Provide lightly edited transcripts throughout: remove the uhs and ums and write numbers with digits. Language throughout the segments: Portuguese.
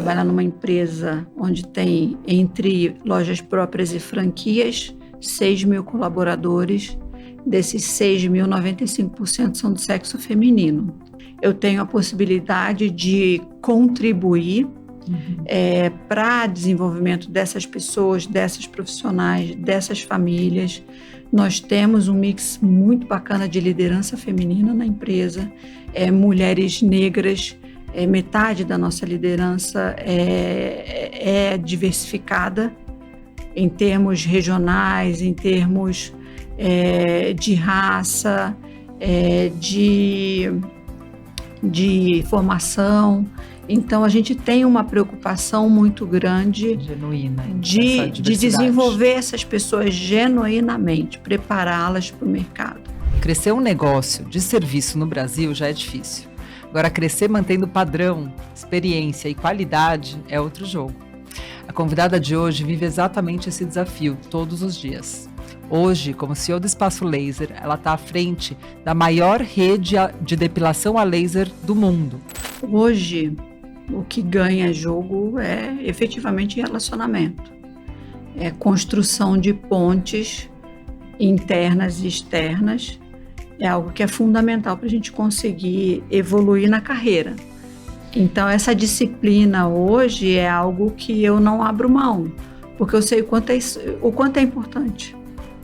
trabalhar numa empresa onde tem, entre lojas próprias e franquias, 6 mil colaboradores. Desses 6 mil, 95% são do sexo feminino. Eu tenho a possibilidade de contribuir para o desenvolvimento dessas pessoas, dessas profissionais, dessas famílias. Nós temos um mix muito bacana de liderança feminina na empresa, mulheres negras, metade da nossa liderança é diversificada em termos regionais, em termos de raça, de formação. Então, a gente tem uma preocupação muito grande genuína de desenvolver essas pessoas genuinamente, prepará-las para o mercado. Crescer um negócio de serviço no Brasil já é difícil. Agora, crescer mantendo padrão, experiência e qualidade é outro jogo. A convidada de hoje vive exatamente esse desafio todos os dias. Hoje, como CEO do Espaço Laser, ela está à frente da maior rede de depilação a laser do mundo. Hoje, o que ganha jogo é efetivamente relacionamento. É construção de pontes internas e externas. É algo que é fundamental para a gente conseguir evoluir na carreira. Então, essa disciplina hoje é algo que eu não abro mão, porque eu sei o quanto é importante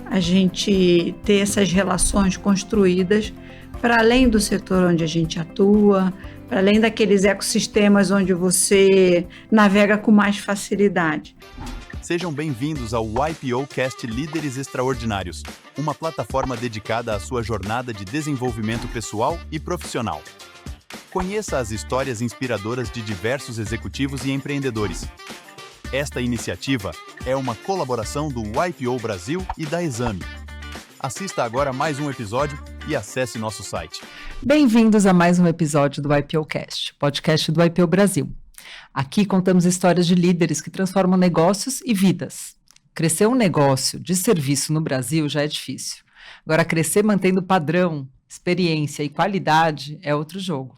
a gente ter essas relações construídas para além do setor onde a gente atua, para além daqueles ecossistemas onde você navega com mais facilidade. Sejam bem-vindos ao YPOcast Líderes Extraordinários, uma plataforma dedicada à sua jornada de desenvolvimento pessoal e profissional. Conheça as histórias inspiradoras de diversos executivos e empreendedores. Esta iniciativa é uma colaboração do YPO Brasil e da Exame. Assista agora mais um episódio e acesse nosso site. Bem-vindos a mais um episódio do YPOcast, podcast do YPO Brasil. Aqui contamos histórias de líderes que transformam negócios e vidas. Crescer um negócio de serviço no Brasil já é difícil. Agora, crescer mantendo padrão, experiência e qualidade é outro jogo.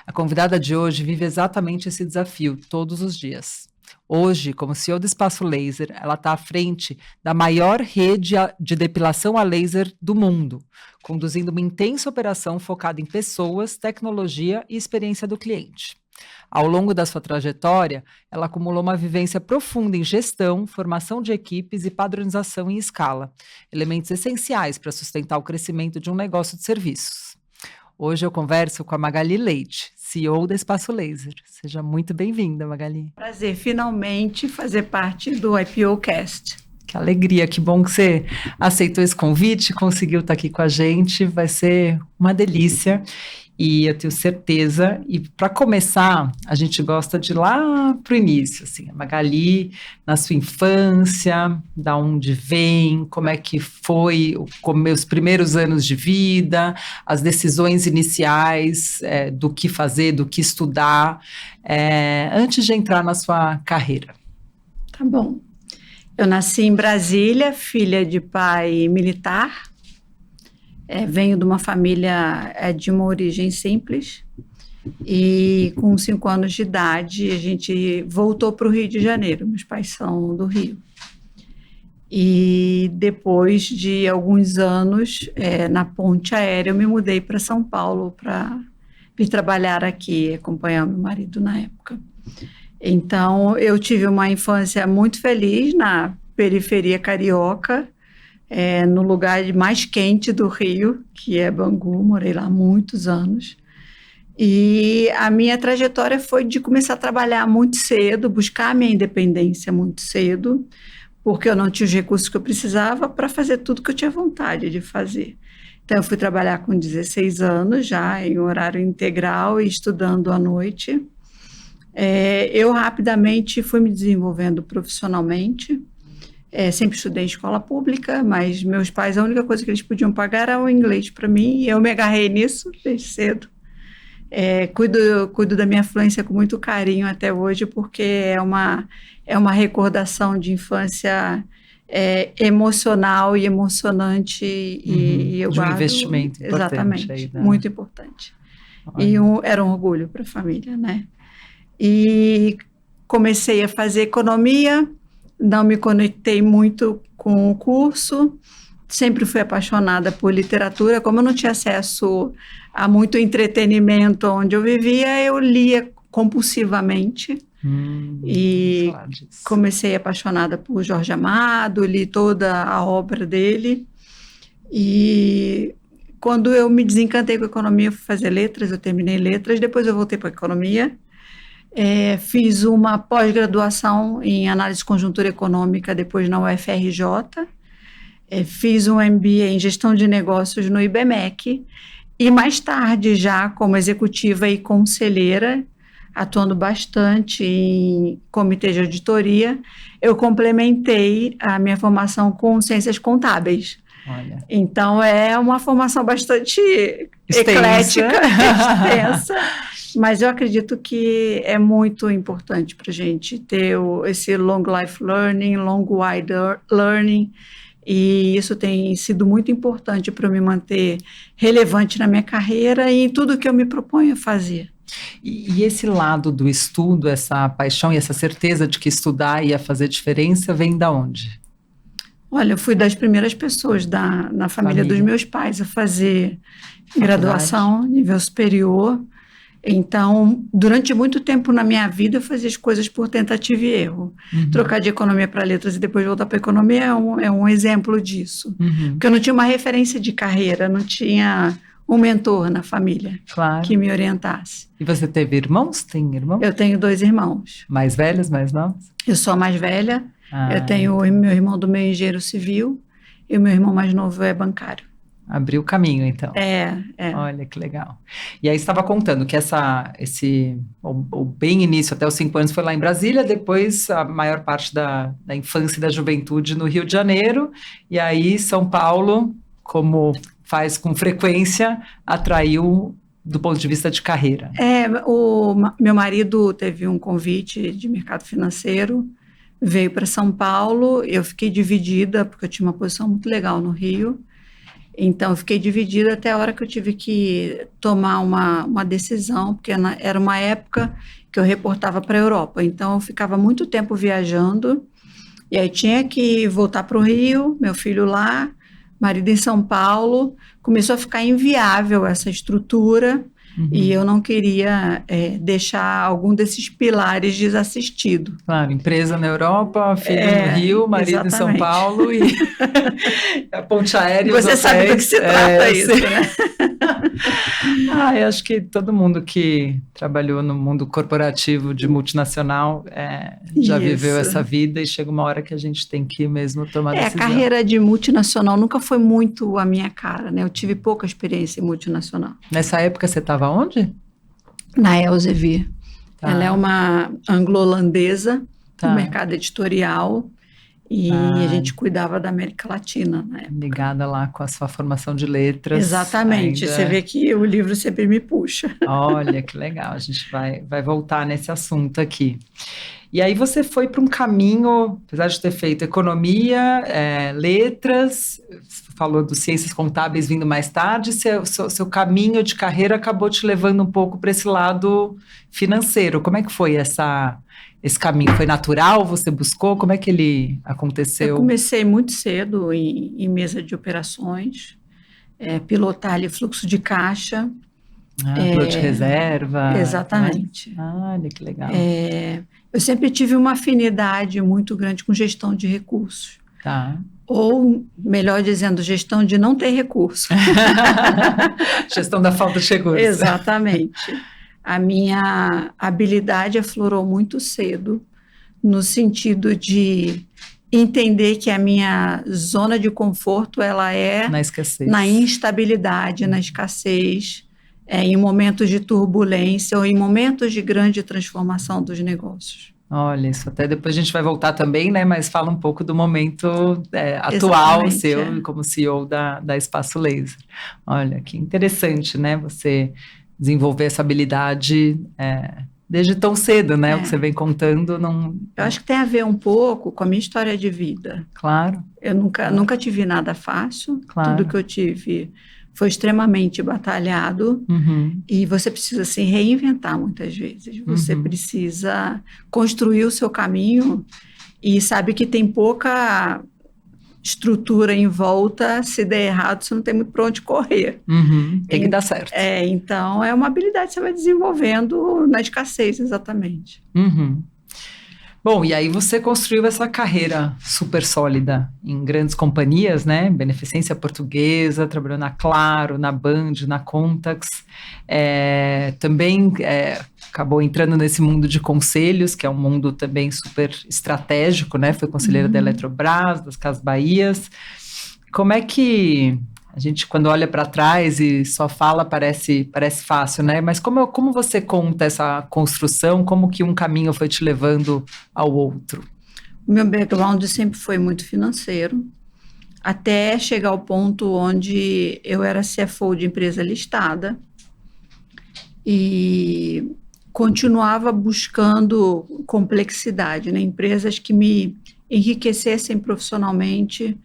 A convidada de hoje vive exatamente esse desafio todos os dias. Hoje, como CEO do Espaço Laser, ela está à frente da maior rede de depilação a laser do mundo, conduzindo uma intensa operação focada em pessoas, tecnologia e experiência do cliente. Ao longo da sua trajetória, ela acumulou uma vivência profunda em gestão, formação de equipes e padronização em escala, elementos essenciais para sustentar o crescimento de um negócio de serviços. Hoje eu converso com a Magali Leite, CEO da Espaço Laser. Seja muito bem-vinda, Magali. Prazer, finalmente, fazer parte do YPOcast. Que alegria, que bom que você aceitou esse convite, conseguiu estar aqui com a gente, vai ser uma delícia. E eu tenho certeza, e para começar, a gente gosta de ir lá para o início, assim, a Magali, na sua infância, da onde vem, como é que foi os primeiros anos de vida, as decisões iniciais do que fazer, do que estudar, antes de entrar na sua carreira. Tá bom. Eu nasci em Brasília, filha de pai militar. Venho de uma família de uma origem simples e com 5 anos de idade a gente voltou para o Rio de Janeiro, meus pais são do Rio. E depois de alguns anos na ponte aérea eu me mudei para São Paulo para vir trabalhar aqui, acompanhar meu marido na época. Então eu tive uma infância muito feliz na periferia carioca, no lugar mais quente do Rio, que é Bangu, morei lá há muitos anos. E a minha trajetória foi de começar a trabalhar muito cedo, buscar a minha independência muito cedo, porque eu não tinha os recursos que eu precisava para fazer tudo que eu tinha vontade de fazer. Então, eu fui trabalhar com 16 anos, já em horário integral e estudando à noite. Eu rapidamente fui me desenvolvendo profissionalmente. Sempre estudei em escola pública, mas meus pais, a única coisa que eles podiam pagar era o inglês para mim, e eu me agarrei nisso desde cedo. Cuido da minha fluência com muito carinho até hoje, porque é uma recordação de infância emocional e emocionante. E eu guardo, um investimento importante. Exatamente, aí, né? muito importante. E era um orgulho para a família, né? E comecei a fazer economia, não me conectei muito com o curso, sempre fui apaixonada por literatura. Como eu não tinha acesso a muito entretenimento onde eu vivia, eu lia compulsivamente. E comecei apaixonada por Jorge Amado, li toda a obra dele. E quando eu me desencantei com a economia, eu fui fazer letras, eu terminei letras, depois eu voltei para a economia. Fiz uma pós-graduação em análise de conjuntura econômica, depois na UFRJ. Fiz um MBA em gestão de negócios no IBMEC. E mais tarde, já como executiva e conselheira, atuando bastante em comitê de auditoria, eu complementei a minha formação com ciências contábeis. Olha. Então, é uma formação bastante extensa. Eclética, extensa, mas eu acredito que é muito importante para a gente ter esse long life learning, long wide learning, e isso tem sido muito importante para me manter relevante na minha carreira e em tudo que eu me proponho a fazer. E esse lado do estudo, essa paixão e essa certeza de que estudar ia fazer diferença, vem da onde? Olha, eu fui das primeiras pessoas na família dos meus pais a fazer graduação, nível superior. Então, durante muito tempo na minha vida, eu fazia as coisas por tentativa e erro. Trocar de economia para letras e depois voltar para economia é um exemplo disso. Porque eu não tinha uma referência de carreira, não tinha um mentor na família que me orientasse. E você teve irmãos? Tem irmãos? Eu tenho 2 irmãos. Mais velhos, mais novos? Eu sou a mais velha. Eu tenho o meu irmão do meio engenheiro civil e o meu irmão mais novo é bancário. Abriu o caminho, então. Olha, que legal. E aí você estava contando que o bem início, até os 5 anos, foi lá em Brasília, depois a maior parte da infância e da juventude no Rio de Janeiro, e aí São Paulo, como faz com frequência, atraiu do ponto de vista de carreira. O meu marido teve um convite de mercado financeiro, veio para São Paulo, eu fiquei dividida, porque eu tinha uma posição muito legal no Rio, então eu fiquei dividida até a hora que eu tive que tomar uma decisão, porque era uma época que eu reportava para a Europa, então eu ficava muito tempo viajando, e aí tinha que voltar para o Rio, meu filho lá, marido em São Paulo, começou a ficar inviável essa estrutura, e eu não queria deixar algum desses pilares desassistido. Claro, empresa na Europa, filho no Rio, marido exatamente. Em São Paulo e a ponte aérea. Você sabe do que se trata isso, né? Eu acho que todo mundo que trabalhou no mundo corporativo de multinacional já viveu essa vida e chega uma hora que a gente tem que mesmo tomar decisão. A carreira de multinacional nunca foi muito a minha cara, né? Eu tive pouca experiência em multinacional. Nessa época você estava onde? Na Elsevier. Ela é uma anglo-holandesa no mercado editorial. E a gente cuidava da América Latina na época. Ligada lá com a sua formação de letras. Exatamente, você vê que o livro sempre me puxa. Olha, que legal, a gente vai voltar nesse assunto aqui. E aí você foi para um caminho, apesar de ter feito economia, letras, falou dos ciências contábeis vindo mais tarde, seu caminho de carreira acabou te levando um pouco para esse lado financeiro. Como é que foi esse caminho? Foi natural? Você buscou? Como é que ele aconteceu? Eu comecei muito cedo em mesa de operações, pilotar ali fluxo de caixa. Piloto de reserva. Exatamente. Olha, que legal. Eu sempre tive uma afinidade muito grande com gestão de recursos. Tá. Ou, melhor dizendo, gestão de não ter recurso. Gestão da falta de recursos. Exatamente. A minha habilidade aflorou muito cedo, no sentido de entender que a minha zona de conforto ela é na escassez, na instabilidade, na escassez, em momentos de turbulência ou em momentos de grande transformação dos negócios. Olha, isso até depois a gente vai voltar também, né? Mas fala um pouco do momento atual seu como CEO da Espaço Laser. Olha, que interessante, né? Você desenvolver essa habilidade desde tão cedo, né? O que você vem contando não... Eu acho que tem a ver um pouco com a minha história de vida. Claro. Eu nunca tive nada fácil. Claro. Tudo que eu tive foi extremamente batalhado Uhum. e você precisa se reinventar muitas vezes. Você precisa construir o seu caminho e sabe que tem pouca estrutura em volta. Se der errado, você não tem muito para onde correr. Uhum. Tem que dar certo. Então, é uma habilidade que você vai desenvolvendo na escassez, exatamente. Uhum. Bom, e aí você construiu essa carreira super sólida em grandes companhias, né? Beneficência Portuguesa, trabalhou na Claro, na Band, na Contax. Também acabou entrando nesse mundo de conselhos, que é um mundo também super estratégico, né? Foi conselheira da Eletrobras, das Casas Bahias. Como é que a gente, quando olha para trás e só fala, parece fácil, né? Mas como você conta essa construção? Como que um caminho foi te levando ao outro? O meu background sempre foi muito financeiro, até chegar ao ponto onde eu era CFO de empresa listada e continuava buscando complexidade, né? Empresas que me enriquecessem profissionalmente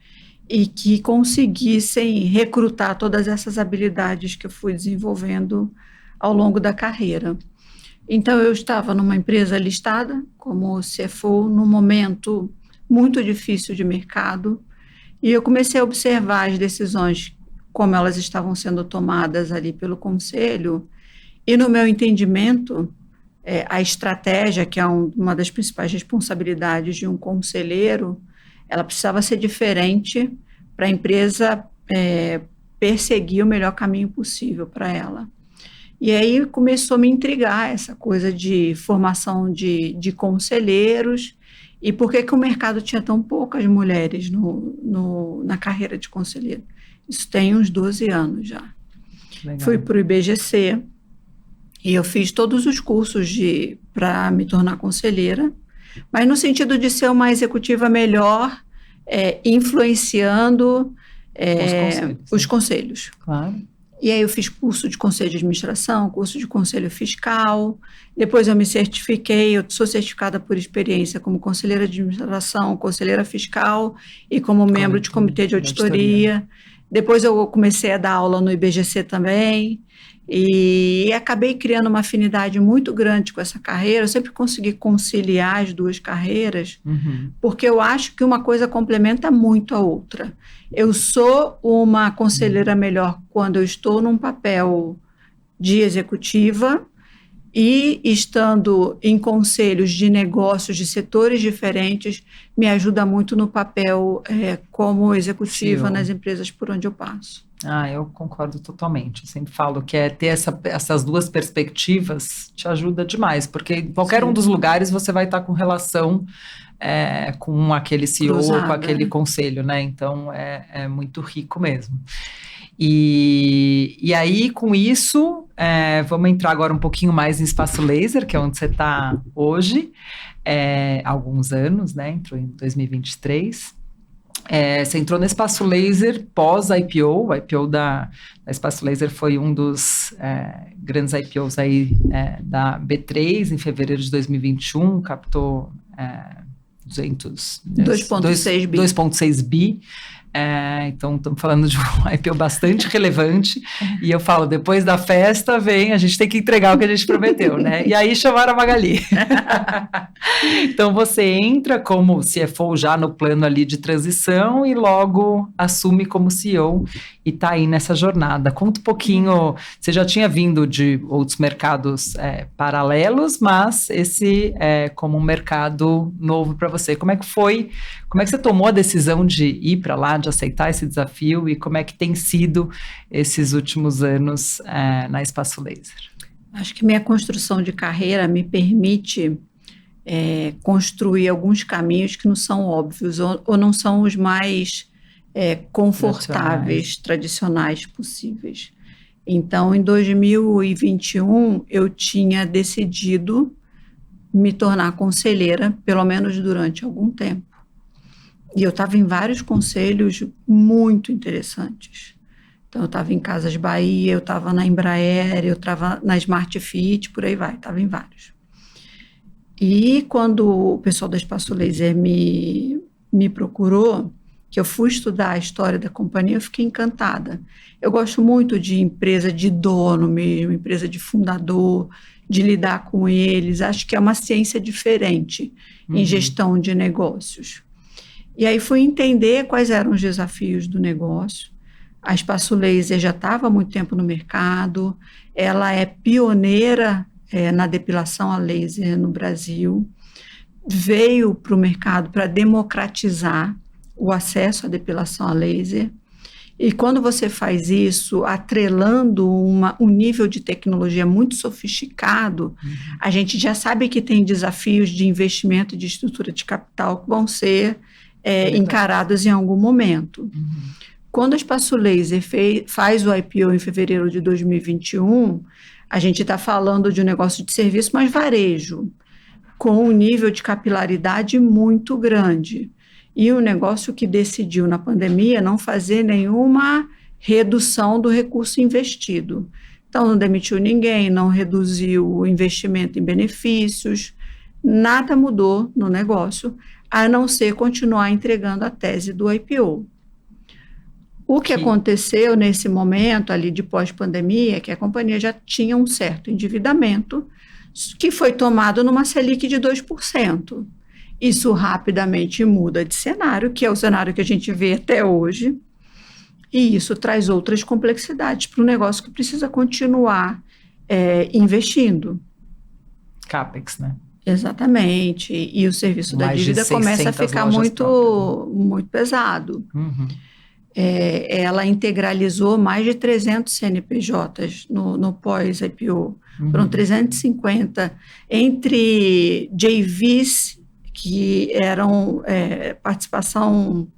e que conseguissem recrutar todas essas habilidades que eu fui desenvolvendo ao longo da carreira. Então, eu estava numa empresa listada como CFO num momento muito difícil de mercado e eu comecei a observar as decisões, como elas estavam sendo tomadas ali pelo conselho e, no meu entendimento, a estratégia, que é uma das principais responsabilidades de um conselheiro, ela precisava ser diferente para a empresa perseguir o melhor caminho possível para ela. E aí começou a me intrigar essa coisa de formação de conselheiros e por que o mercado tinha tão poucas mulheres na carreira de conselheiro. Isso tem uns 12 anos já. Legal. Fui para o IBGC e eu fiz todos os cursos para me tornar conselheira, mas no sentido de ser uma executiva melhor, influenciando os conselhos. Claro. E aí eu fiz curso de conselho de administração, curso de conselho fiscal, depois eu me certifiquei, eu sou certificada por experiência como conselheira de administração, conselheira fiscal e como membro de comitê de auditoria. Depois eu comecei a dar aula no IBGC também e acabei criando uma afinidade muito grande com essa carreira. Eu sempre consegui conciliar as duas carreiras, porque eu acho que uma coisa complementa muito a outra. Eu sou uma conselheira melhor quando eu estou num papel de executiva e estando em conselhos de negócios de setores diferentes me ajuda muito no papel como executiva nas empresas por onde eu passo. Eu concordo totalmente. Eu sempre falo que ter essas duas perspectivas te ajuda demais, porque em qualquer um dos lugares você vai estar com relação com aquele CEO ou com aquele conselho, né? Então, é muito rico mesmo. E aí, com isso, vamos entrar agora um pouquinho mais em espaço laser, que é onde você está hoje, há alguns anos, né? Entrou em 2023. Você entrou no Espaço Laser pós-IPO. O IPO da Espaço Laser foi um dos grandes IPOs aí da B3 em fevereiro de 2021, captou 2,6 bi. Então, estamos falando de um IPO bastante relevante, e eu falo, depois da festa, a gente tem que entregar o que a gente prometeu, né? E aí chamaram a Magali. Então, você entra como CFO já no plano ali de transição e logo assume como CEO e está aí nessa jornada. Conta um pouquinho, você já tinha vindo de outros mercados paralelos, mas esse é como um mercado novo para você. Como é que foi? Como é que você tomou a decisão de ir para lá, de aceitar esse desafio, e como é que tem sido esses últimos anos na Espaço Laser? Acho que minha construção de carreira me permite construir alguns caminhos que não são óbvios ou não são os mais confortáveis, tradicionais possíveis. Então, em 2021, eu tinha decidido me tornar conselheira, pelo menos durante algum tempo. E eu estava em vários conselhos muito interessantes. Então, eu estava em Casas Bahia, eu estava na Embraer, eu estava na Smart Fit, por aí vai, estava em vários. E quando o pessoal da Espaço Laser me procurou, que eu fui estudar a história da companhia, eu fiquei encantada. Eu gosto muito de empresa de dono mesmo, empresa de fundador, de lidar com eles. Acho que é uma ciência diferente em gestão de negócios. E aí fui entender quais eram os desafios do negócio. A Espaço Laser já estava há muito tempo no mercado, ela é pioneira na depilação a laser no Brasil, veio para o mercado para democratizar o acesso à depilação a laser. E quando você faz isso, atrelando um nível de tecnologia muito sofisticado, a gente já sabe que tem desafios de investimento de estrutura de capital que vão ser encarados em algum momento. Quando a Espaço Laser faz o IPO em fevereiro de 2021, a gente está falando de um negócio de serviço, mas varejo, com um nível de capilaridade muito grande. E um negócio que decidiu na pandemia não fazer nenhuma redução do recurso investido. Então, não demitiu ninguém, não reduziu o investimento em benefícios, nada mudou no negócio, a não ser continuar entregando a tese do IPO. O que aconteceu nesse momento ali de pós-pandemia é que a companhia já tinha um certo endividamento que foi tomado numa Selic de 2%. Isso rapidamente muda de cenário, que é o cenário que a gente vê até hoje, e isso traz outras complexidades para o negócio que precisa continuar investindo. CAPEX, né? Exatamente, e o serviço da dívida começa a ficar muito pesado. Ela integralizou mais de 300 CNPJs no pós-IPO, foram 350, entre JVs, que eram participação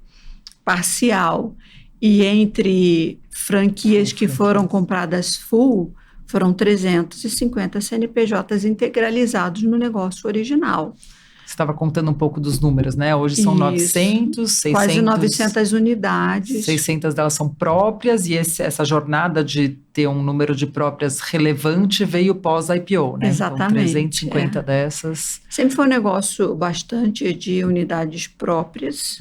parcial, e entre franquias que foram compradas full, foram 350 CNPJs integralizados no negócio original. Você estava contando um pouco dos números, né? Hoje são 900, 600... Quase 900 unidades. 600 delas são próprias, e essa jornada de ter um número de próprias relevante veio pós-IPO, né? Exatamente. Então, 350 dessas... Sempre foi um negócio bastante de unidades próprias.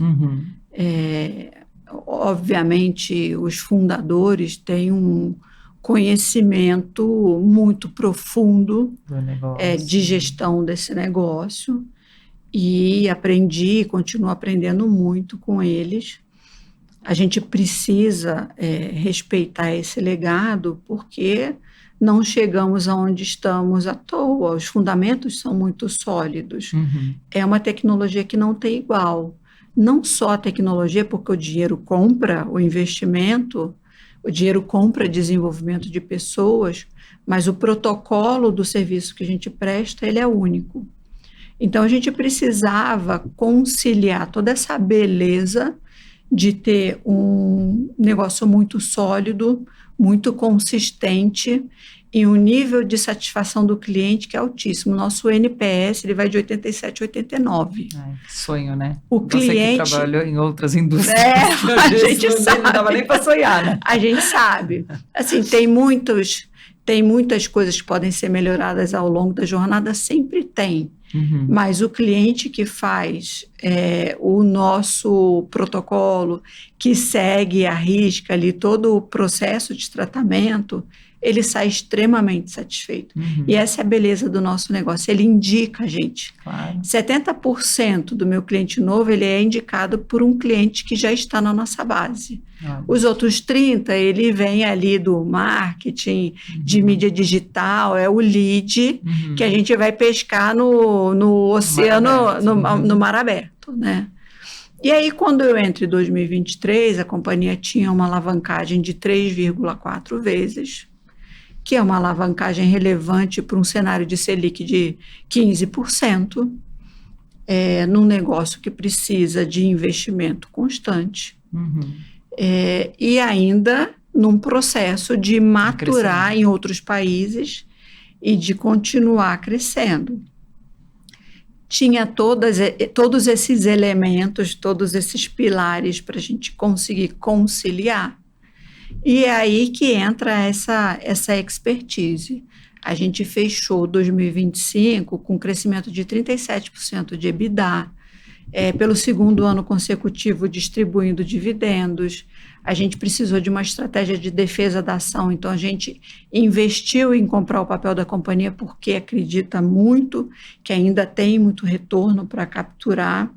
Obviamente, os fundadores têm um conhecimento muito profundo de gestão desse negócio, e continuo aprendendo muito com eles. A gente precisa respeitar esse legado, porque não chegamos aonde estamos à toa, os fundamentos são muito sólidos. É uma tecnologia que não tem igual. Não só a tecnologia, porque o dinheiro compra o investimento, o dinheiro compra desenvolvimento de pessoas, mas o protocolo do serviço que a gente presta, ele é único. Então, a gente precisava conciliar toda essa beleza de ter um negócio muito sólido, muito consistente, e um nível de satisfação do cliente que é altíssimo. Nosso NPS, ele vai de 87 a 89. Ai, que sonho, né? O cliente... Você que trabalhou em outras indústrias. A gente sabe. Não dava nem para sonhar, né? A gente sabe. Assim, tem muitas coisas que podem ser melhoradas ao longo da jornada, sempre tem. Mas o cliente que faz o nosso protocolo, que segue à risca ali todo o processo de tratamento, ele sai extremamente satisfeito. E essa é a beleza do nosso negócio, ele indica a gente. Claro. 70% do meu cliente novo, ele é indicado por um cliente que já está na nossa base. Os outros 30%, ele vem ali do marketing, de mídia digital, é o lead que a gente vai pescar no oceano, no mar aberto, né? E aí, quando eu entro em 2023, a companhia tinha uma alavancagem de 3,4 vezes, que é uma alavancagem relevante para um cenário de Selic de 15%, num negócio que precisa de investimento constante, e ainda num processo de maturar em outros países e de continuar crescendo. Tinha todos esses elementos, todos esses pilares para a gente conseguir conciliar. E é aí que entra essa expertise. A gente fechou 2025 com crescimento de 37% de EBITDA, pelo segundo ano consecutivo distribuindo dividendos. A gente precisou de uma estratégia de defesa da ação, então a gente investiu em comprar o papel da companhia porque acredita muito que ainda tem muito retorno para capturar.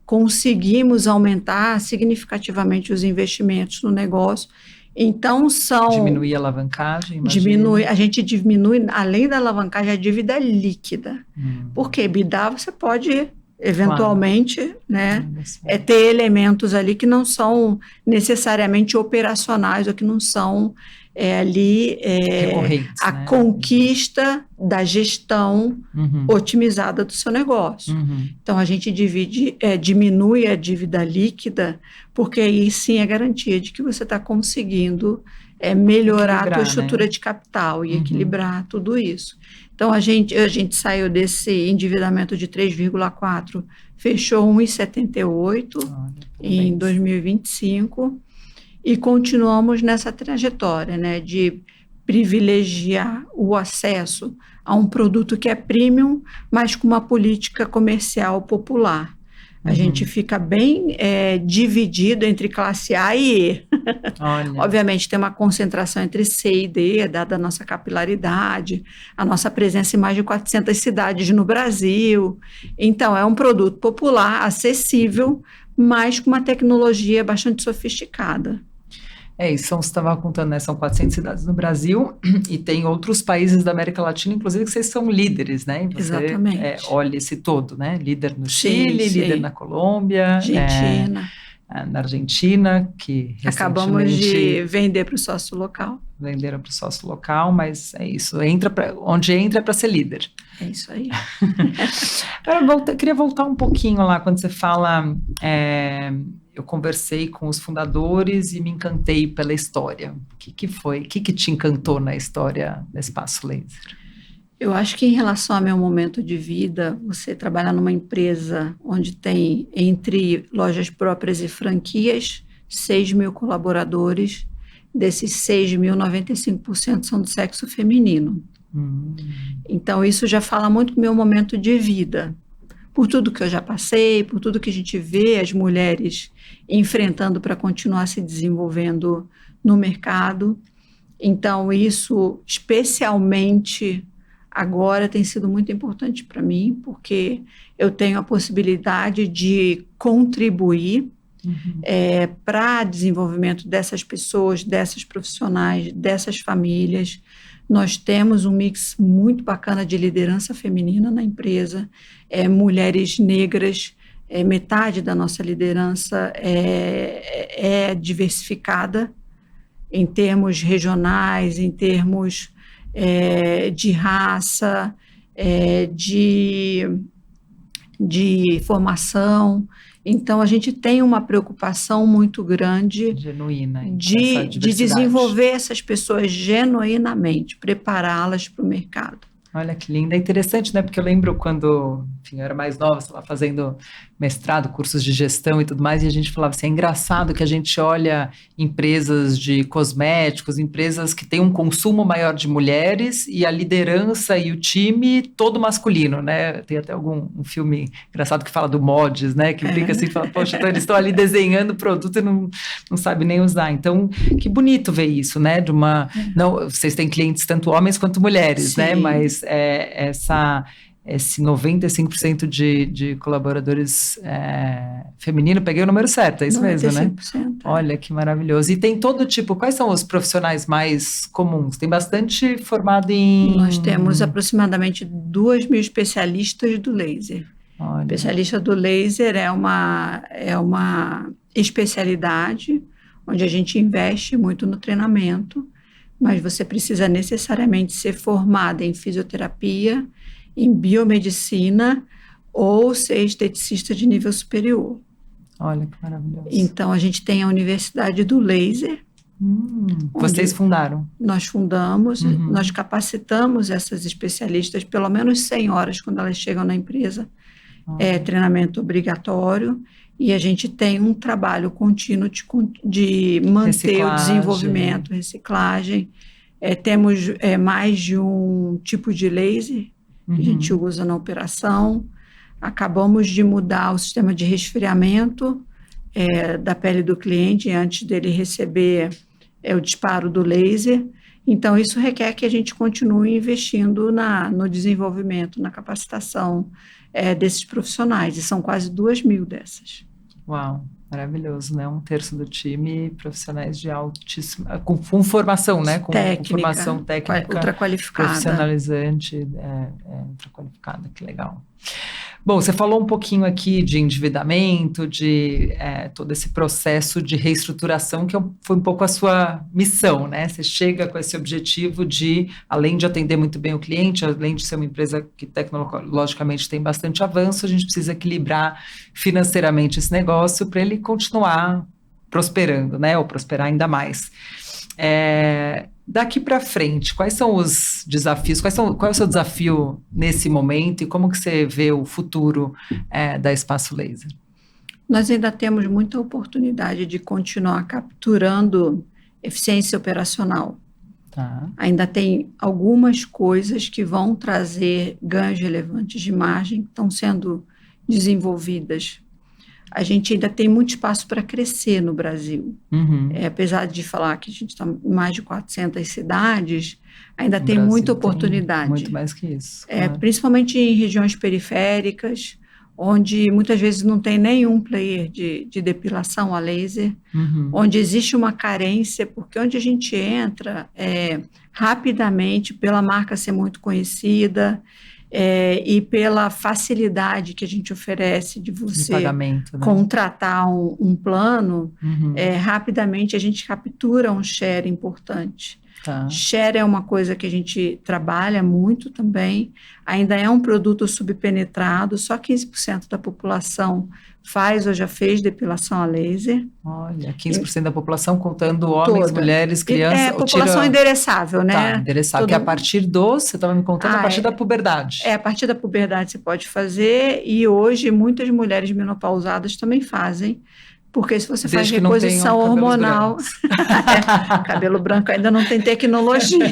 Conseguimos aumentar significativamente os investimentos no negócio. Então Diminuir a alavancagem, a gente diminui, além da alavancagem, a dívida líquida. Porque EBITDA você pode eventualmente, claro, né, ter elementos ali que não são necessariamente operacionais ou que não são recorrentes, a conquista da gestão otimizada do seu negócio. Então a gente diminui a dívida líquida, porque aí sim é garantia de que você está conseguindo melhorar a tua estrutura, né, de capital e equilibrar tudo isso. Então, a gente saiu desse endividamento de 3,4, fechou 1,78 em 2025 e continuamos nessa trajetória, né, de privilegiar o acesso a um produto que é premium, mas com uma política comercial popular. A gente fica bem dividido entre classe A e E. Obviamente tem uma concentração entre C e D, dada a nossa capilaridade, a nossa presença em mais de 400 cidades no Brasil. Então é um produto popular, acessível, mas com uma tecnologia bastante sofisticada. Isso, você estava contando, né? São 400 cidades no Brasil e tem outros países da América Latina, inclusive, que vocês são líderes, né? E você, exatamente. Olha esse todo, né? Líder no Chile, líder na Colômbia, na Argentina, que acabamos de vender para o sócio local. Venderam para o sócio local, mas é isso. Onde entra é para ser líder. É isso aí. Agora, queria voltar um pouquinho lá, quando você fala... eu conversei com os fundadores e me encantei pela história. O que foi? O que te encantou na história da Espaço Laser? Eu acho que em relação ao meu momento de vida, você trabalhar numa empresa onde tem, entre lojas próprias e franquias, 6 mil colaboradores, desses 6 mil, 95% são do sexo feminino. Então, isso já fala muito do meu momento de vida. Por tudo que eu já passei, por tudo que a gente vê as mulheres enfrentando para continuar se desenvolvendo no mercado. Então, isso, especialmente agora, tem sido muito importante para mim, porque eu tenho a possibilidade de contribuir para o desenvolvimento dessas pessoas, dessas profissionais, dessas famílias. Nós temos um mix muito bacana de liderança feminina na empresa, mulheres negras, metade da nossa liderança é diversificada em termos regionais, em termos de raça, de formação. Então, a gente tem uma preocupação muito grande genuína de desenvolver essas pessoas genuinamente, prepará-las para o mercado. Olha que linda, é interessante, né? Porque eu lembro quando, enfim, eu era mais nova, estava fazendo mestrado, cursos de gestão e tudo mais, e a gente falava assim, é engraçado que a gente olha empresas de cosméticos, empresas que têm um consumo maior de mulheres e a liderança e o time todo masculino, né? Tem até um filme engraçado que fala do Mods, né? Que brinca assim, fala, poxa, então eles estão ali desenhando o produto e não sabem nem usar. Então, que bonito ver isso, né? Não, vocês têm clientes tanto homens quanto mulheres, sim, né? Mas esse 95% de colaboradores feminino, peguei o número certo, é isso 95%, mesmo, né? Olha, que maravilhoso. E tem todo tipo, quais são os profissionais mais comuns? Tem bastante formado em... Nós temos aproximadamente 2.000 especialistas do laser. Olha. Especialista do laser é uma especialidade onde a gente investe muito no treinamento, mas você precisa necessariamente ser formada em fisioterapia, em biomedicina ou ser esteticista de nível superior. Olha que maravilhoso. Então, a gente tem a Universidade do Laser. Vocês fundaram? Nós fundamos, nós capacitamos essas especialistas pelo menos 100 horas quando elas chegam na empresa. Treinamento obrigatório. E a gente tem um trabalho contínuo de manter o desenvolvimento, reciclagem. Temos mais de um tipo de laser que a gente usa na operação. acabamos de mudar o sistema de resfriamento da pele do cliente antes dele receber o disparo do laser. Então, isso requer que a gente continue investindo no desenvolvimento, na capacitação desses profissionais, e são quase 2.000 dessas. Uau, maravilhoso, né? 1/3 do time, profissionais de altíssima, com formação, né? Com formação técnica, ultra qualificada. Profissionalizante, ultra qualificada, que legal. Bom, você falou um pouquinho aqui de endividamento, de todo esse processo de reestruturação, que foi um pouco a sua missão, né? Você chega com esse objetivo de, além de atender muito bem o cliente, além de ser uma empresa que tecnologicamente tem bastante avanço, a gente precisa equilibrar financeiramente esse negócio para ele continuar prosperando, né? Ou prosperar ainda mais. Daqui para frente, quais são os desafios? Qual é o seu desafio nesse momento e como que você vê o futuro da Espaço Laser? Nós ainda temos muita oportunidade de continuar capturando eficiência operacional. Tá. Ainda tem algumas coisas que vão trazer ganhos relevantes de margem que estão sendo desenvolvidas. A gente ainda tem muito espaço para crescer no Brasil. Uhum. Apesar de falar que a gente está em mais de 400 cidades, ainda tem muita oportunidade. Muito mais que isso. Claro. Principalmente em regiões periféricas, onde muitas vezes não tem nenhum player de depilação a laser, onde existe uma carência, porque onde a gente entra, rapidamente, pela marca ser muito conhecida, e pela facilidade que a gente oferece de você pagamento, né? Contratar um plano, rapidamente a gente captura um share importante. Tá. Share é uma coisa que a gente trabalha muito também, ainda é um produto subpenetrado, só 15% da população faz ou já fez depilação a laser. Olha, 15% da população, contando homens, mulheres, crianças. População endereçável, né? Tá, endereçável, que é a partir você estava me contando, a partir da puberdade. A partir da puberdade você pode fazer, e hoje muitas mulheres menopausadas também fazem, porque se você faz reposição hormonal... cabelo branco ainda não tem tecnologia.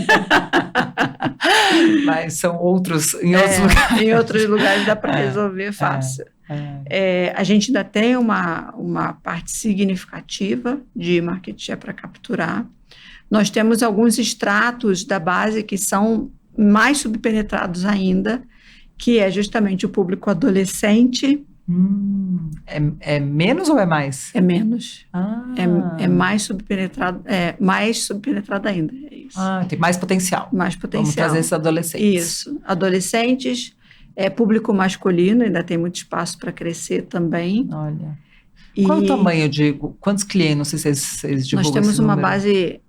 Mas são outros, em outros lugares. Em outros lugares dá para resolver fácil. A gente ainda tem uma parte significativa de market share para capturar. Nós temos alguns estratos da base que são mais subpenetrados ainda, que é justamente o público adolescente. É menos ou é mais? É menos. É mais subpenetrado, mais subpenetrado ainda. É isso. Tem mais potencial. Mais potencial. Vamos trazer esses adolescentes. Isso. Adolescentes, público masculino, ainda tem muito espaço para crescer também. Olha. Qual é o tamanho quantos clientes? Não sei se vocês divulgam. Nós temos uma base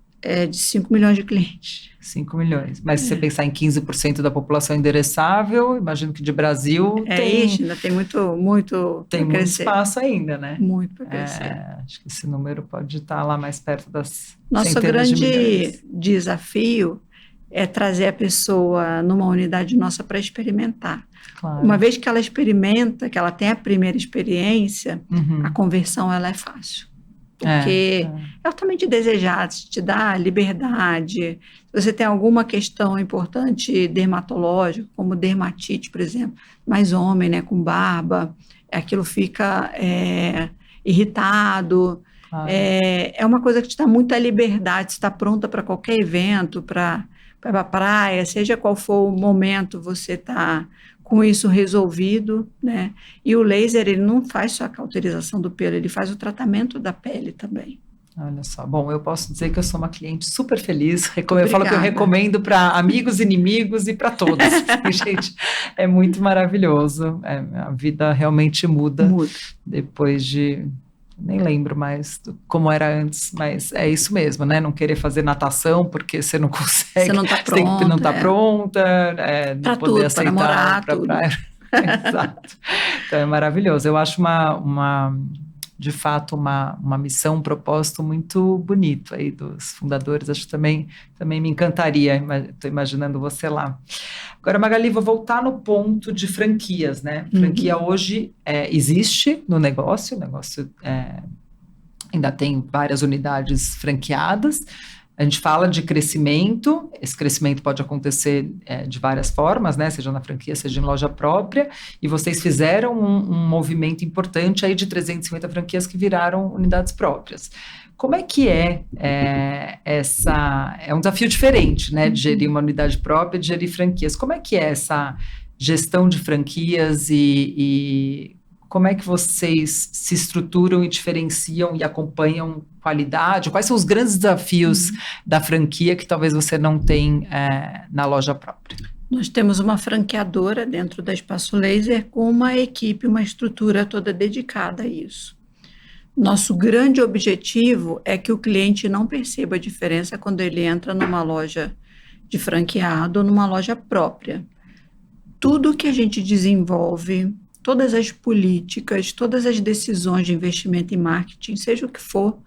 de 5 milhões de clientes. 5 milhões. Mas se você pensar em 15% da população endereçável, imagino que de Brasil ainda tem muito tem muito espaço ainda, né? Muito para crescer. Acho que esse número pode estar lá mais perto das Nosso centenas de milhões. Grande desafio é trazer a pessoa numa unidade nossa para experimentar. Claro. Uma vez que ela experimenta, que ela tem a primeira experiência, a conversão ela é fácil. Porque é altamente desejado, te dá liberdade. Se você tem alguma questão importante dermatológica, como dermatite, por exemplo, mais homem, né, com barba, aquilo fica irritado. É uma coisa que te dá muita liberdade, você está pronta para qualquer evento, para a praia, seja qual for o momento, você está com isso resolvido, né? E o laser, ele não faz só a cauterização do pelo, ele faz o tratamento da pele também. Olha só, bom, eu posso dizer que eu sou uma cliente super feliz, eu falo que eu recomendo para amigos, inimigos e para todos, gente, é muito maravilhoso, a vida realmente muda. Depois de... Nem lembro mais como era antes, mas é isso mesmo, né? Não querer fazer natação porque você não consegue. Você não está pronta. Não está pronta, não poder aceitar. Para namorar, pra praia. Exato. Então é maravilhoso. Eu acho de fato, uma missão, um propósito muito bonito aí dos fundadores. Acho que também me encantaria, estou imaginando você lá. Agora, Magali, vou voltar no ponto de franquias, né? Franquia hoje existe no negócio, o negócio ainda tem várias unidades franqueadas. a gente fala de crescimento, esse crescimento pode acontecer de várias formas, né? Seja na franquia, seja em loja própria, e vocês fizeram um movimento importante aí de 350 franquias que viraram unidades próprias. Como é que é um desafio diferente, né? De gerir uma unidade própria, de gerir franquias. Como é que é essa gestão de franquias e como é que vocês se estruturam e diferenciam e acompanham qualidade? Quais são os grandes desafios da franquia que talvez você não tenha na loja própria? Nós temos uma franqueadora dentro da Espaço Laser com uma equipe, uma estrutura toda dedicada a isso. Nosso grande objetivo é que o cliente não perceba a diferença quando ele entra numa loja de franqueado ou numa loja própria. Tudo que a gente desenvolve, todas as políticas, todas as decisões de investimento em marketing, seja o que for,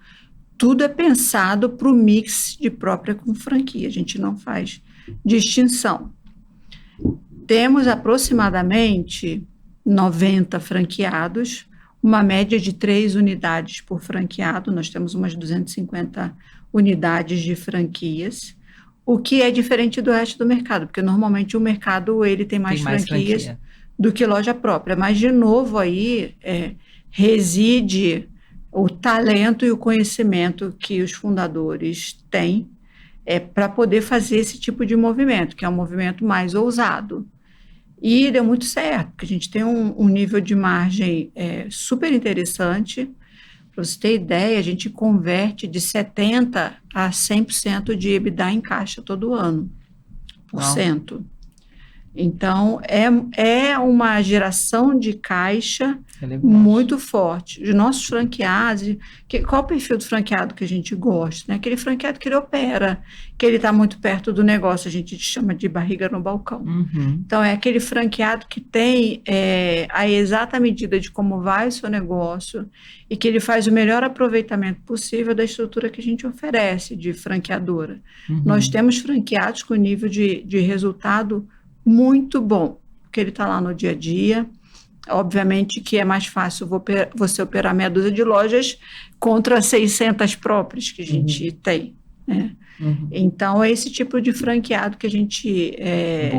tudo é pensado para o mix de própria com franquia. A gente não faz distinção. Temos aproximadamente 90 franqueados, uma média de 3 unidades por franqueado. Nós temos umas 250 unidades de franquias, o que é diferente do resto do mercado, porque normalmente o mercado ele tem mais franquias do que loja própria, mas de novo aí reside o talento e o conhecimento que os fundadores têm para poder fazer esse tipo de movimento, que é um movimento mais ousado. E deu muito certo, porque a gente tem um nível de margem super interessante. Para você ter ideia, a gente converte de 70% a 100% de EBITDA em caixa todo ano, por cento. Então, é uma geração de caixa muito forte. Os nossos franqueados, qual o perfil do franqueado que a gente gosta? Né? Aquele franqueado que ele opera, que ele está muito perto do negócio, a gente chama de barriga no balcão. Uhum. Então, é aquele franqueado que tem a exata medida de como vai o seu negócio e que ele faz o melhor aproveitamento possível da estrutura que a gente oferece de franqueadora. Uhum. Nós temos franqueados com nível de resultado muito bom, porque ele está lá no dia a dia. Obviamente que é mais fácil você operar meia dúzia de lojas contra 600 próprias que a gente tem, né? Uhum. Então, é esse tipo de franqueado que a gente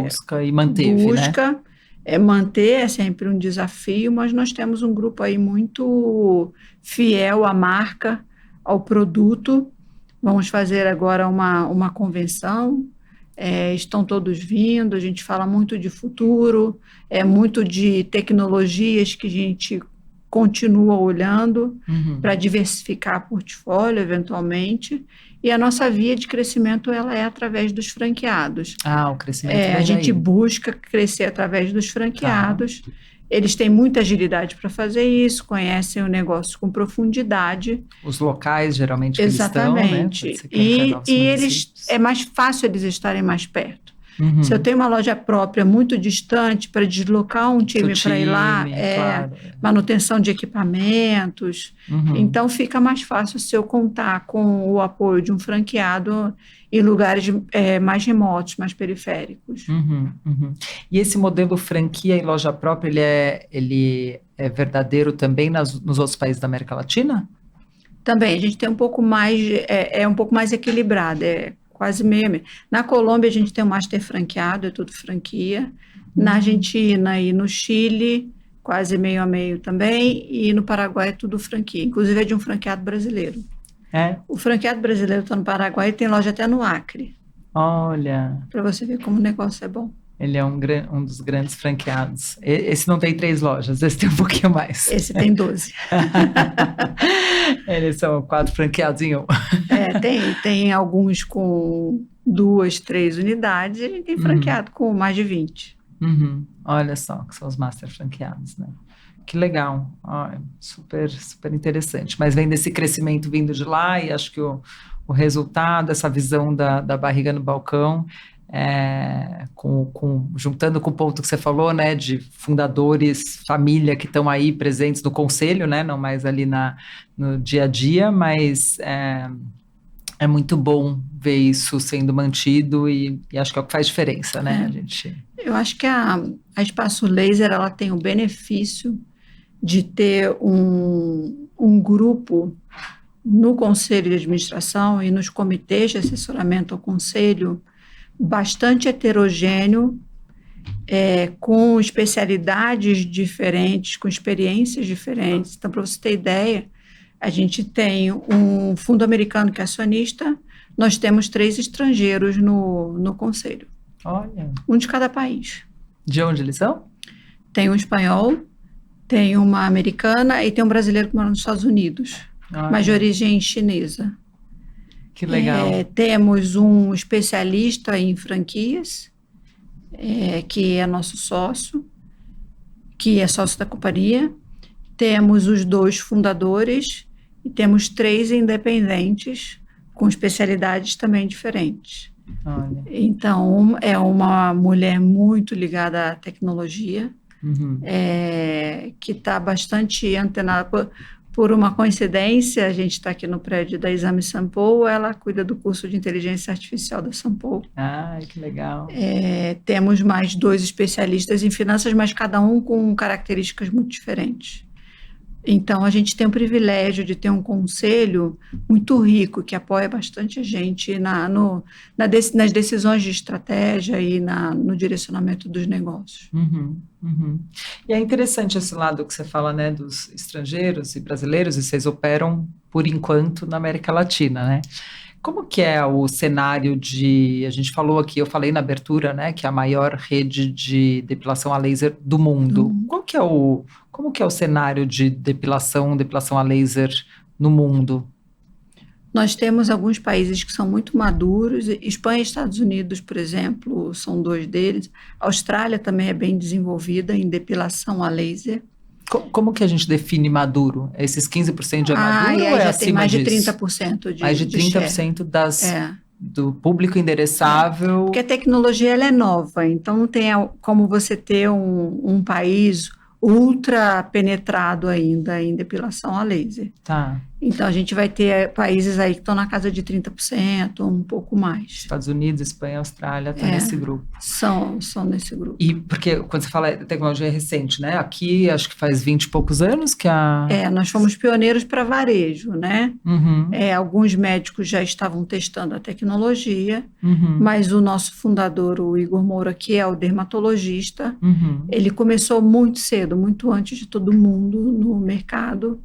busca e manteve, né? Manter é sempre um desafio, mas nós temos um grupo aí muito fiel à marca, ao produto. Vamos fazer agora uma convenção. Estão todos vindo, a gente fala muito de futuro, muito de tecnologias que a gente continua olhando para diversificar portfólio eventualmente, e a nossa via de crescimento ela é através dos franqueados. O crescimento a gente busca crescer através dos franqueados. Eles têm muita agilidade para fazer isso, conhecem o negócio com profundidade. Os locais, geralmente, que exatamente. Eles estão, né? E é mais fácil eles estarem mais perto. Se eu tenho uma loja própria muito distante, para deslocar um time para ir lá, manutenção de equipamentos. Então, fica mais fácil se eu contar com o apoio de um franqueado em lugares mais remotos, mais periféricos. E esse modelo franquia e loja própria, ele é verdadeiro também nos outros países da América Latina? Também, a gente tem um pouco mais, um pouco mais equilibrado, quase meio. Na Colômbia, a gente tem um master franqueado, é tudo franquia. Na Argentina e no Chile, quase meio a meio também. E no Paraguai é tudo franquia, inclusive é de um franqueado brasileiro. O franqueado brasileiro está no Paraguai e tem loja até no Acre. Olha! Para você ver como o negócio é bom. Ele é um dos grandes franqueados. Esse não tem 3 lojas, esse tem um pouquinho mais. Esse tem 12. Eles são 4 franqueados em um. Tem alguns com 2, 3 unidades, e a gente tem franqueado com mais de 20. Olha só, que são os master franqueados, né? Que legal, super, super interessante. Mas vem desse crescimento vindo de lá, e acho que o resultado, essa visão da barriga no balcão, juntando com o ponto que você falou, né, de fundadores, família que estão aí presentes no conselho, né, não mais ali no dia a dia, mas é muito bom ver isso sendo mantido e acho que é o que faz diferença, né, Eu acho que a Espaço Laser, ela tem o benefício de ter um grupo no conselho de administração e nos comitês de assessoramento ao conselho bastante heterogêneo, com especialidades diferentes, com experiências diferentes. Então, para você ter ideia, a gente tem um fundo americano que é acionista, nós temos 3 estrangeiros no conselho. Olha. Um de cada país. De onde eles são? Tem um espanhol, tem uma americana e tem um brasileiro que mora nos Estados Unidos, mas de origem chinesa. Que legal. Temos um especialista em franquias, que é nosso sócio, que é sócio da companhia. Temos os 2 fundadores e temos 3 independentes com especialidades também diferentes. Olha. Então, é uma mulher muito ligada à tecnologia, que está bastante antenada. Por uma coincidência, a gente está aqui no prédio da Exame Sampo, ela cuida do curso de inteligência artificial da Sampo. Que legal. Temos mais 2 especialistas em finanças, mas cada um com características muito diferentes. Então, a gente tem o privilégio de ter um conselho muito rico, que apoia bastante a gente nas decisões de estratégia e no direcionamento dos negócios. E é interessante esse lado que você fala, né, dos estrangeiros e brasileiros, e vocês operam, por enquanto, na América Latina, né? Como que é o cenário a gente falou aqui, eu falei na abertura, né, que é a maior rede de depilação a laser do mundo. Como que é o cenário de depilação a laser no mundo? Nós temos alguns países que são muito maduros, Espanha e Estados Unidos, por exemplo, são 2 deles. A Austrália também é bem desenvolvida em depilação a laser. Como que a gente define maduro? Esses 15% é maduro ou é já acima tem mais disso? de 30% de Mais de 30% do público endereçável. Porque a tecnologia ela é nova, então não tem como você ter um país ultra penetrado ainda em depilação a laser. Tá. Então, a gente vai ter países aí que estão na casa de 30%, ou um pouco mais. Estados Unidos, Espanha, Austrália, estão nesse grupo. São nesse grupo. E porque, quando você fala tecnologia recente, né? Aqui, acho que faz 20 e poucos anos que nós fomos pioneiros para varejo, né? Alguns médicos já estavam testando a tecnologia, mas o nosso fundador, o Igor Moura, que é o dermatologista, ele começou muito cedo, muito antes de todo mundo no mercado.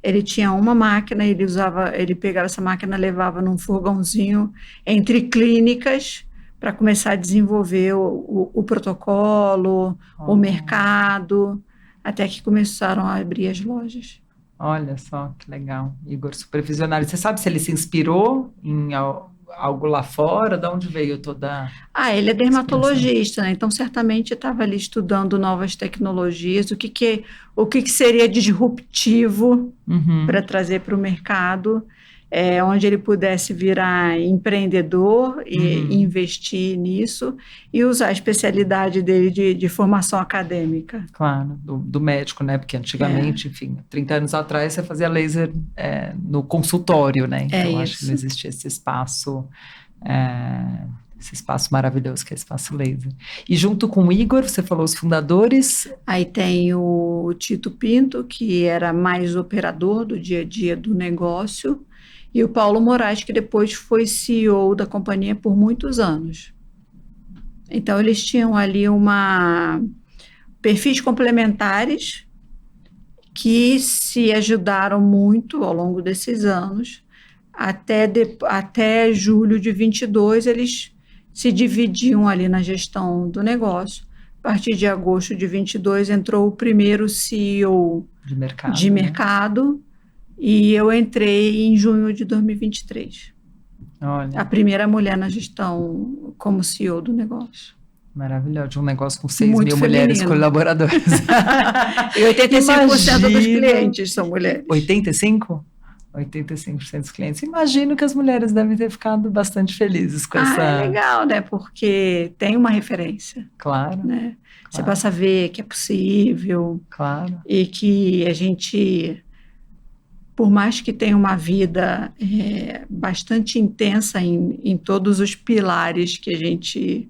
Ele tinha uma máquina, ele pegava essa máquina, levava num furgãozinho entre clínicas para começar a desenvolver o protocolo, o mercado, até que começaram a abrir as lojas. Olha só, que legal. Igor, super visionário. Você sabe se ele se inspirou em algo lá fora? De onde veio toda... ele é dermatologista, né? Então certamente estava ali estudando novas tecnologias, o que seria disruptivo para trazer para o mercado, onde ele pudesse virar empreendedor e investir nisso e usar a especialidade dele de formação acadêmica. Claro, do médico, né? Porque antigamente, enfim, 30 anos atrás você fazia laser no consultório, né? Então acho que não existia esse espaço maravilhoso que é o espaço laser. E junto com o Igor, você falou os fundadores? Aí tem o Tito Pinto, que era mais operador do dia a dia do negócio, e o Paulo Moraes, que depois foi CEO da companhia por muitos anos. Então, eles tinham ali perfis complementares que se ajudaram muito ao longo desses anos. Até julho de 22, eles se dividiam ali na gestão do negócio. A partir de agosto de 22, entrou o primeiro CEO de mercado, e eu entrei em junho de 2023. Olha. A primeira mulher na gestão como CEO do negócio. Maravilhoso, de um negócio com 6 mil mulheres colaboradoras. E 85% dos clientes são mulheres. 85%? 85% dos clientes. Imagino que as mulheres devem ter ficado bastante felizes com essa... É legal, né? Porque tem uma referência. Claro. Né? Você passa a ver que é possível. Claro. E que a gente, por mais que tenha uma vida bastante intensa em todos os pilares que a gente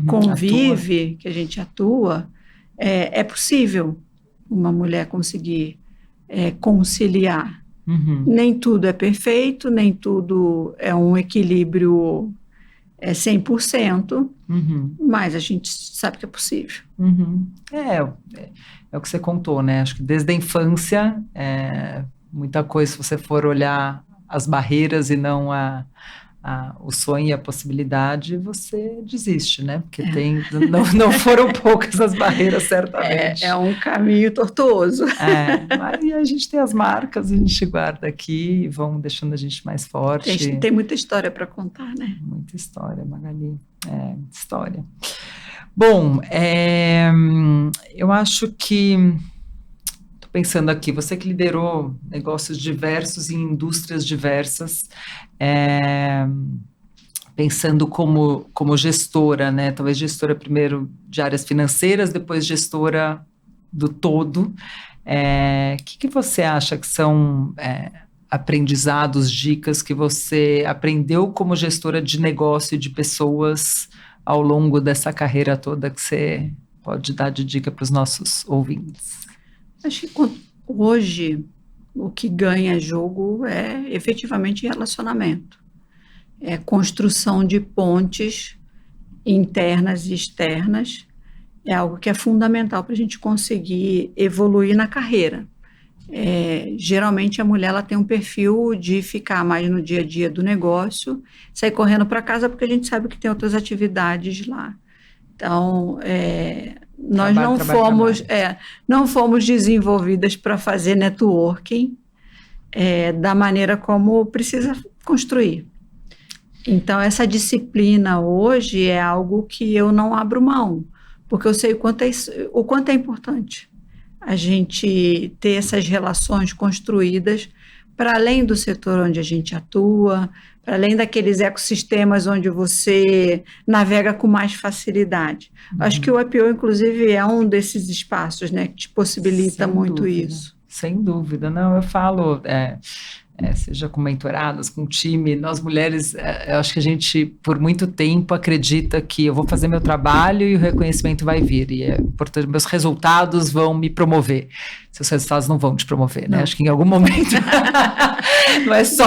convive, que a gente atua, é possível uma mulher conseguir conciliar Nem tudo é perfeito, nem tudo é um equilíbrio 100%, mas a gente sabe que é possível. É o que você contou, né? Acho que desde a infância, muita coisa, se você for olhar as barreiras e não o sonho e a possibilidade, você desiste, né? Porque não foram poucas as barreiras, certamente. É um caminho tortuoso. Mas a gente tem as marcas, a gente guarda aqui e vão deixando a gente mais forte. Tem muita história para contar, né? Muita história, Magali. Muita história. Bom, eu acho que... Estou pensando aqui, você que liderou negócios diversos em indústrias diversas, pensando como gestora, né? Talvez gestora primeiro de áreas financeiras, depois gestora do todo. Que você acha que são aprendizados, dicas que você aprendeu como gestora de negócio e de pessoas ao longo dessa carreira toda que você pode dar de dica para os nossos ouvintes? Acho que hoje o que ganha jogo é efetivamente relacionamento. É construção de pontes internas e externas. É algo que é fundamental para a gente conseguir evoluir na carreira. Geralmente a mulher ela tem um perfil de ficar mais no dia a dia do negócio, sair correndo para casa porque a gente sabe que tem outras atividades lá. Então, nós não fomos desenvolvidas para fazer networking da maneira como precisa construir. Então, essa disciplina hoje é algo que eu não abro mão, porque eu sei o quanto é importante a gente ter essas relações construídas para além do setor onde a gente atua, para além daqueles ecossistemas onde você navega com mais facilidade. Acho que o IPO, inclusive, é um desses espaços, né, que te possibilita muito isso. Sem dúvida. Não, eu falo, seja com mentoradas, com time, nós mulheres, eu acho que a gente, por muito tempo, acredita que eu vou fazer meu trabalho e o reconhecimento vai vir, e é importante, meus resultados vão me promover. Seus resultados não vão te promover, né? Acho que em algum momento não é só...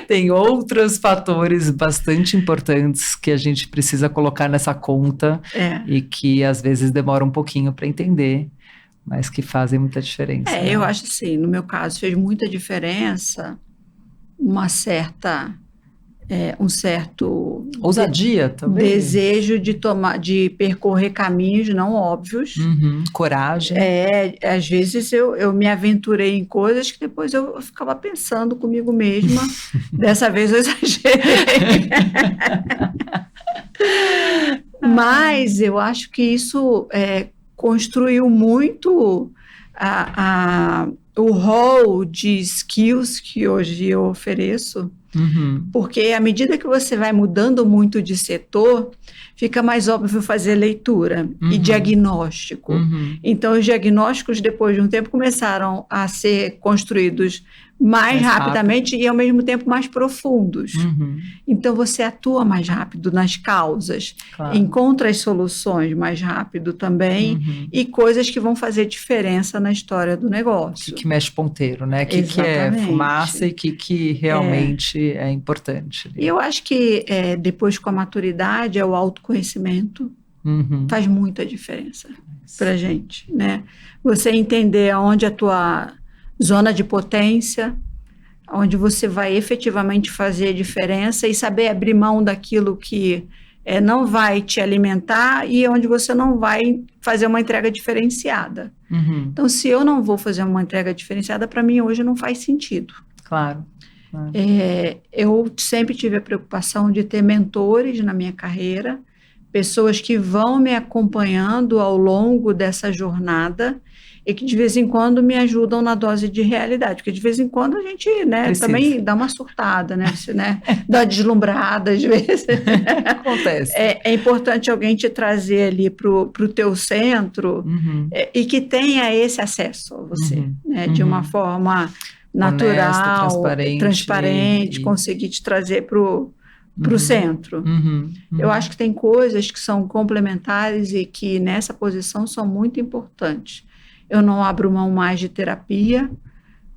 Tem outros fatores bastante importantes que a gente precisa colocar nessa conta e que às vezes demora um pouquinho para entender, mas que fazem muita diferença. Né? Eu acho assim, no meu caso fez muita diferença um certo ousadia também, desejo de percorrer caminhos não óbvios, coragem. Às vezes eu me aventurei em coisas que depois eu ficava pensando comigo mesma. Dessa vez eu exagerei. Mas eu acho que isso construiu muito o rol de skills que hoje eu ofereço, porque à medida que você vai mudando muito de setor, fica mais óbvio fazer leitura e diagnóstico. Então, os diagnósticos, depois de um tempo, começaram a ser construídos mais rapidamente e, ao mesmo tempo, mais profundos. Então, você atua mais rápido nas causas, encontra as soluções mais rápido também e coisas que vão fazer diferença na história do negócio. Que mexe ponteiro, né? Que é fumaça e que realmente é importante. E eu acho que depois, com a maturidade, o autoconhecimento faz muita diferença para a gente, né? Você entender onde a tua zona de potência, onde você vai efetivamente fazer a diferença e saber abrir mão daquilo que não vai te alimentar e onde você não vai fazer uma entrega diferenciada. Então, se eu não vou fazer uma entrega diferenciada, para mim hoje não faz sentido. Claro. Eu sempre tive a preocupação de ter mentores na minha carreira, pessoas que vão me acompanhando ao longo dessa jornada e que de vez em quando me ajudam na dose de realidade, porque de vez em quando a gente também dá uma surtada, né? Dá uma deslumbrada às vezes. Acontece. É importante alguém te trazer ali para o teu centro e que tenha esse acesso a você, né? De uma forma natural, honesta, transparente, conseguir te trazer para o centro. Eu acho que tem coisas que são complementares e que nessa posição são muito importantes. Eu não abro mão mais de terapia.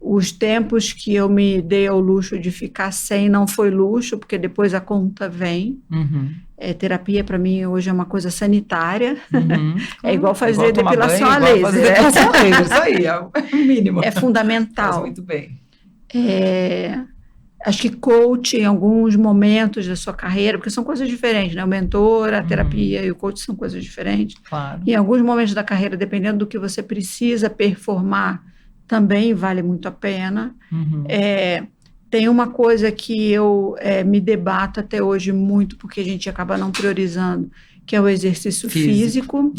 Os tempos que eu me dei ao luxo de ficar sem não foi luxo, porque depois a conta vem. Terapia, para mim, hoje é uma coisa sanitária. É igual fazer depilação a laser. Isso aí, é o mínimo. É fundamental. Faz muito bem. Acho que coach, em alguns momentos da sua carreira, porque são coisas diferentes, né? O mentor, a terapia e o coach são coisas diferentes. Claro. Em alguns momentos da carreira, dependendo do que você precisa performar, também vale muito a pena. Tem uma coisa que eu me debato até hoje muito, porque a gente acaba não priorizando, que é o exercício físico.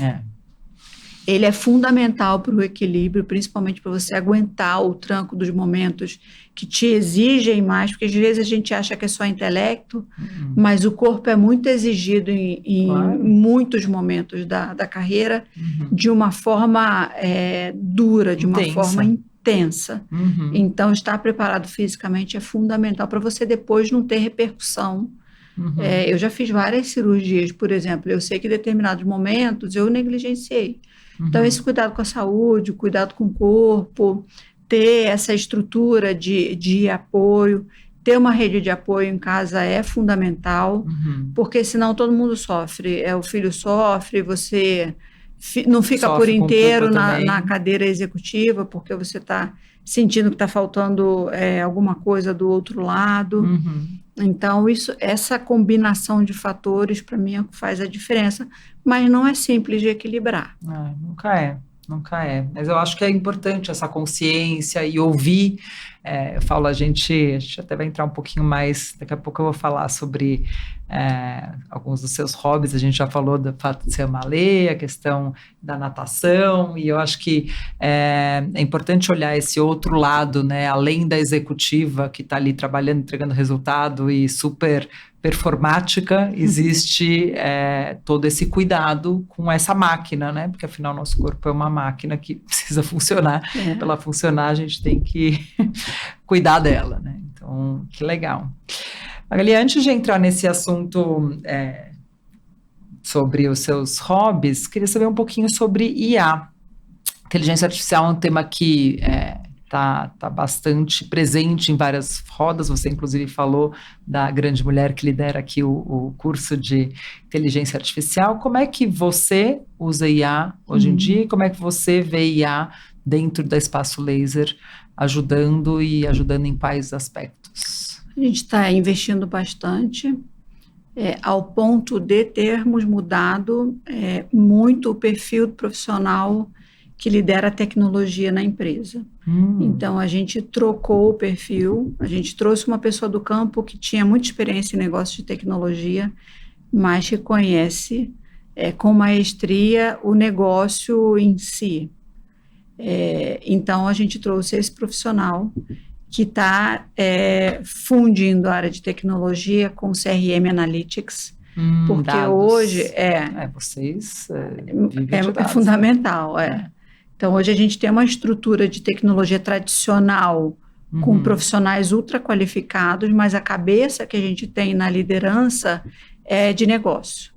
Ele é fundamental para o equilíbrio, principalmente para você aguentar o tranco dos momentos que te exigem mais, porque às vezes a gente acha que é só intelecto, mas o corpo é muito exigido em muitos momentos da carreira, de uma forma dura, de uma forma intensa. Então, estar preparado fisicamente é fundamental para você depois não ter repercussão. Eu já fiz várias cirurgias, por exemplo, eu sei que em determinados momentos eu negligenciei. Então, esse cuidado com a saúde, o cuidado com o corpo, ter essa estrutura de apoio, ter uma rede de apoio em casa é fundamental, porque senão todo mundo sofre. O filho sofre, você não fica por inteiro na cadeira executiva, porque você está sentindo que está faltando alguma coisa do outro lado. Então, essa combinação de fatores, para mim, é o que faz a diferença, mas não é simples de equilibrar. Nunca é. Mas eu acho que é importante essa consciência e ouvir. Eu falo, a gente até vai entrar um pouquinho mais, daqui a pouco eu vou falar sobre alguns dos seus hobbies. A gente já falou do fato de você amar ler, a questão da natação, e eu acho que é importante olhar esse outro lado, né, além da executiva que está ali trabalhando, entregando resultado e super performática, existe todo esse cuidado com essa máquina, né? Porque afinal nosso corpo é uma máquina que precisa funcionar. Para ela funcionar, a gente tem que cuidar dela, né? Então, que legal. Magali, antes de entrar nesse assunto sobre os seus hobbies, queria saber um pouquinho sobre IA. Inteligência artificial é um tema que tá bastante presente em várias rodas. Você, inclusive, falou da grande mulher que lidera aqui o curso de inteligência artificial. Como é que você usa IA hoje em dia? E como é que você vê IA dentro da Espaço Laser ajudando em quais aspectos? A gente está investindo bastante, ao ponto de termos mudado muito o perfil do profissional que lidera a tecnologia na empresa. Então, a gente trocou o perfil, a gente trouxe uma pessoa do campo que tinha muita experiência em negócios de tecnologia, mas que conhece com maestria o negócio em si. Então, a gente trouxe esse profissional que está fundindo a área de tecnologia com CRM Analytics, porque dados. Hoje vocês vivem de dados, é fundamental, Então, hoje a gente tem uma estrutura de tecnologia tradicional com profissionais ultra qualificados, mas a cabeça que a gente tem na liderança é de negócio.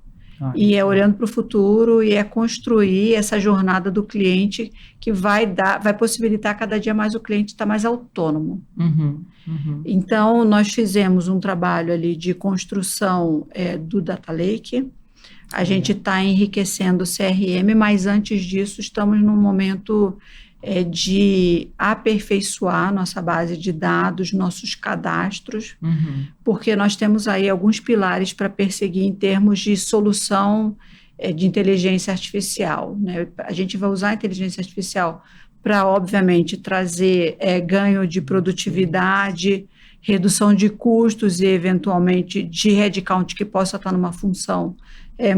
E é olhando para o futuro e é construir essa jornada do cliente que vai possibilitar cada dia mais o cliente estar mais autônomo. Então, nós fizemos um trabalho ali de construção do Data Lake. A gente está enriquecendo o CRM, mas antes disso estamos num momento de aperfeiçoar nossa base de dados, nossos cadastros, porque nós temos aí alguns pilares para perseguir em termos de solução de inteligência artificial, né? A gente vai usar a inteligência artificial para, obviamente, trazer ganho de produtividade, redução de custos e, eventualmente, de headcount que possa estar numa função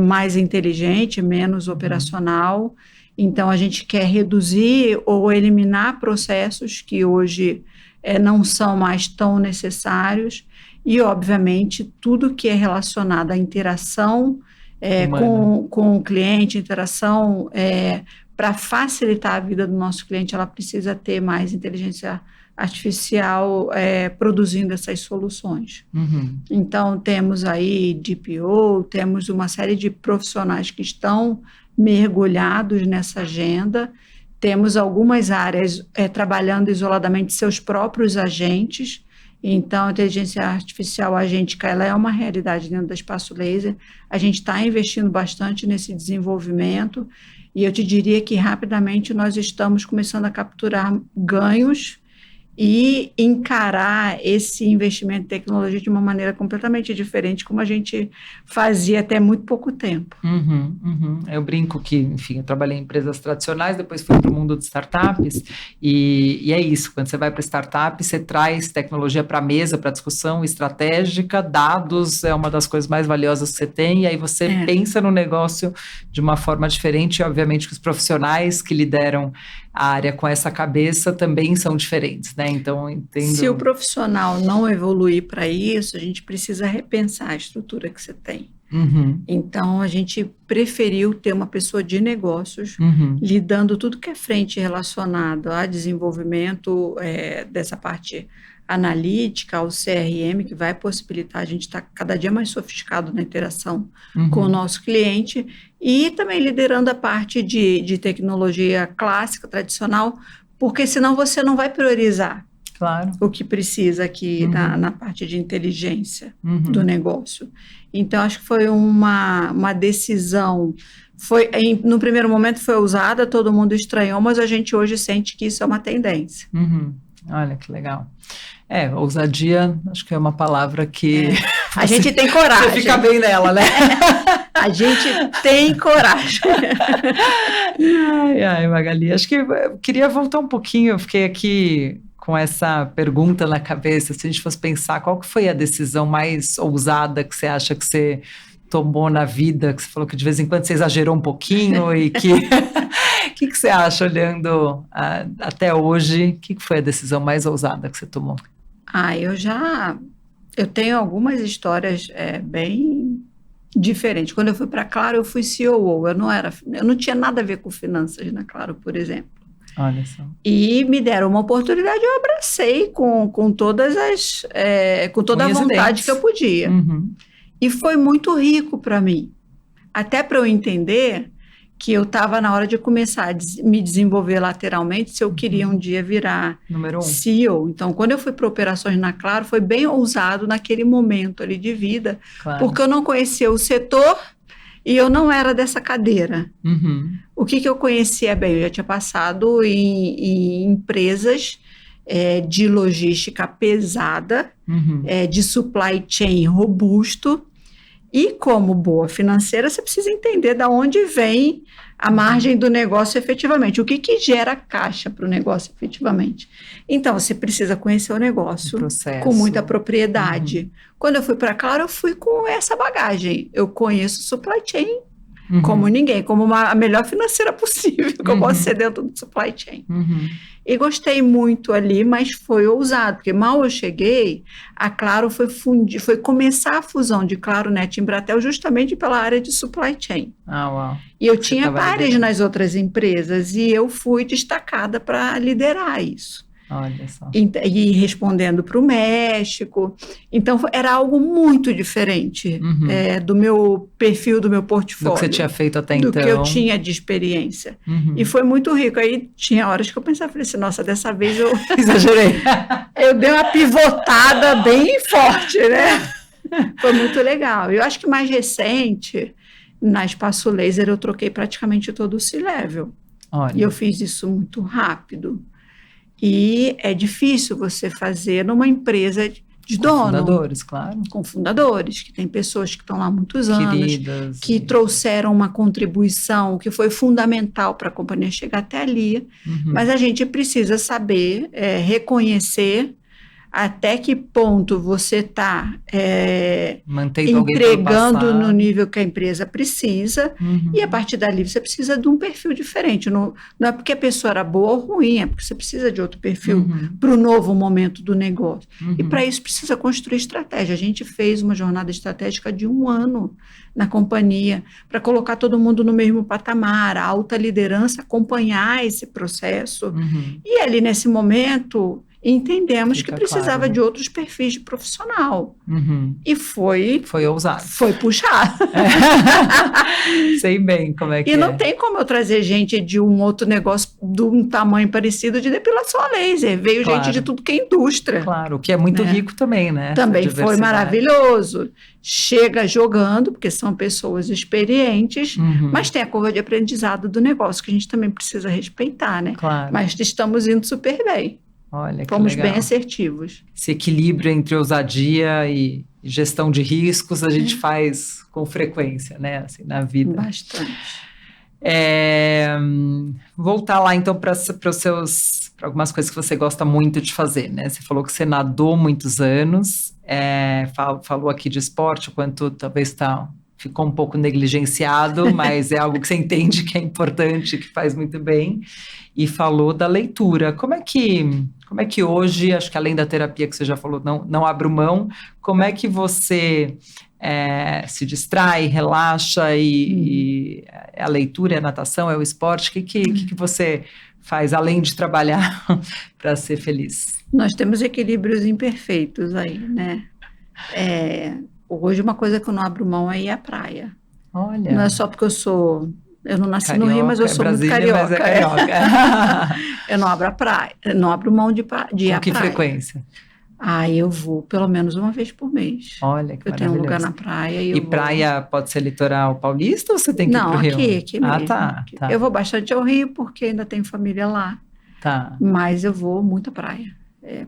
mais inteligente, menos operacional. Então, a gente quer reduzir ou eliminar processos que hoje não são mais tão necessários e, obviamente, tudo que é relacionado à interação com o cliente, interação para facilitar a vida do nosso cliente, ela precisa ter mais inteligência artificial produzindo essas soluções. Então, temos aí DPO, temos uma série de profissionais que estão mergulhados nessa agenda, Temos algumas áreas trabalhando isoladamente seus próprios agentes. Então, a inteligência artificial agêntica, ela é uma realidade dentro da Espaço Laser. A gente está investindo bastante nesse desenvolvimento e eu te diria que rapidamente nós estamos começando a capturar ganhos e encarar esse investimento em tecnologia de uma maneira completamente diferente, como a gente fazia até muito pouco tempo. Eu brinco que, enfim, eu trabalhei em empresas tradicionais, depois fui para o mundo de startups, e é isso, quando você vai para startup, você traz tecnologia para a mesa, para discussão estratégica, dados é uma das coisas mais valiosas que você tem, e aí você pensa no negócio de uma forma diferente, e obviamente que os profissionais que lideram a área com essa cabeça também são diferentes, né? Então, entendo... Se o profissional não evoluir para isso, a gente precisa repensar a estrutura que você tem. Então, a gente preferiu ter uma pessoa de negócios lidando tudo que é frente relacionado a desenvolvimento dessa parte analítica, ao CRM, que vai possibilitar a gente estar cada dia mais sofisticado na interação com o nosso cliente, e também liderando a parte de tecnologia clássica, tradicional, porque senão você não vai priorizar o que precisa aqui na parte de inteligência do negócio. Então, acho que foi uma decisão, no primeiro momento foi ousada, todo mundo estranhou, mas a gente hoje sente que isso é uma tendência. Olha que legal. Ousadia, acho que é uma palavra que... A gente tem coragem. Você fica bem nela, né? A gente tem coragem. Ai, Magali, acho que eu queria voltar um pouquinho, eu fiquei aqui com essa pergunta na cabeça, se a gente fosse pensar, qual que foi a decisão mais ousada que você acha que você tomou na vida, que você falou que de vez em quando você exagerou um pouquinho e que... O que você acha, olhando até hoje, o que foi a decisão mais ousada que você tomou? Eu tenho algumas histórias bem diferentes. Quando eu fui para a Claro, eu fui COO, eu não tinha nada a ver com finanças na Claro, por exemplo. Olha só. E me deram uma oportunidade, eu abracei com todas com toda a vontade que eu podia. E foi muito rico para mim, até para eu entender que eu estava na hora de começar a me desenvolver lateralmente, se eu queria um dia virar Número 1. CEO. Então, quando eu fui para operações na Claro, foi bem ousado naquele momento ali de vida, porque eu não conhecia o setor e eu não era dessa cadeira. O que eu conhecia bem? Eu já tinha passado em empresas de logística pesada, de supply chain robusto, e como boa financeira, você precisa entender de onde vem a margem do negócio efetivamente, o que gera caixa para o negócio efetivamente. Então, você precisa conhecer o negócio com muita propriedade. Quando eu fui para a Claro, eu fui com essa bagagem. Eu conheço supply chain como ninguém, como a melhor financeira possível que eu posso ser dentro do supply chain. E gostei muito ali, mas foi ousado, porque mal eu cheguei, a Claro foi começar a fusão de Claro, Net e Embratel justamente pela área de supply chain. Uau. E eu tinha pares nas outras empresas e eu fui destacada para liderar isso. Olha só. E respondendo para o México. Então, era algo muito diferente do meu perfil, do meu portfólio. Do que você tinha feito até então. Do que eu tinha de experiência. E foi muito rico. Aí, tinha horas que eu pensava, falei assim, nossa, dessa vez eu... Exagerei. Eu dei uma pivotada bem forte, né? Foi muito legal. Eu acho que mais recente, na Espaço Laser, eu troquei praticamente todo o C-Level. E eu fiz isso muito rápido. E é difícil você fazer numa empresa de dono. Com fundadores, claro. Com fundadores, que tem pessoas que estão lá há muitos anos, queridas, que trouxeram uma contribuição que foi fundamental para a companhia chegar até ali. Mas a gente precisa saber reconhecer até que ponto você está entregando no nível que a empresa precisa, e a partir dali você precisa de um perfil diferente. Não é porque a pessoa era boa ou ruim, é porque você precisa de outro perfil para o novo momento do negócio. E para isso precisa construir estratégia. A gente fez uma jornada estratégica de 1 ano na companhia, para colocar todo mundo no mesmo patamar, a alta liderança acompanhar esse processo. E ali nesse momento... e entendemos Fica que precisava claro. de outros perfis de profissional. Uhum. E foi ousado. Foi puxar. Sei bem como é que E não é. tem como eu trazer gente de um outro negócio de um tamanho parecido de depilação a laser. Veio Claro. gente de tudo que é indústria. Claro, o que é muito né? rico também, né? Também Essa foi diversidade. maravilhoso. Chega jogando, porque são pessoas experientes, Uhum. mas tem a curva de aprendizado do negócio, que a gente também precisa respeitar, né? Claro. Mas estamos indo super bem. Olha, que Fomos legal. bem assertivos. Esse equilíbrio entre ousadia e gestão de riscos a gente faz com frequência, né? Assim, na vida. Bastante. Voltar lá então para algumas coisas que você gosta muito de fazer, né? Você falou que você nadou muitos anos, falou aqui de esporte, o quanto talvez ficou um pouco negligenciado, mas é algo que você entende que é importante, que faz muito bem, e falou da leitura. Como é que hoje, acho que além da terapia que você já falou, não abro mão, como é que você se distrai, relaxa e a leitura, a natação, é o esporte? O que você faz além de trabalhar para ser feliz? Nós temos equilíbrios imperfeitos aí, né? Hoje uma coisa que eu não abro mão é ir à praia. Olha. Não é só porque eu não nasci no Rio, mas eu sou Brasília, muito carioca. Mas é carioca. Eu não abro a praia, não abro mão de ir à praia. Com que frequência? Eu vou pelo menos uma vez por mês. Olha, que eu tenho um lugar na praia. E praia pode ser litoral paulista ou você tem que ir pro Rio? Não, aqui mesmo. Tá. Eu vou bastante ao Rio porque ainda tenho família lá. Tá. Mas eu vou muito à praia.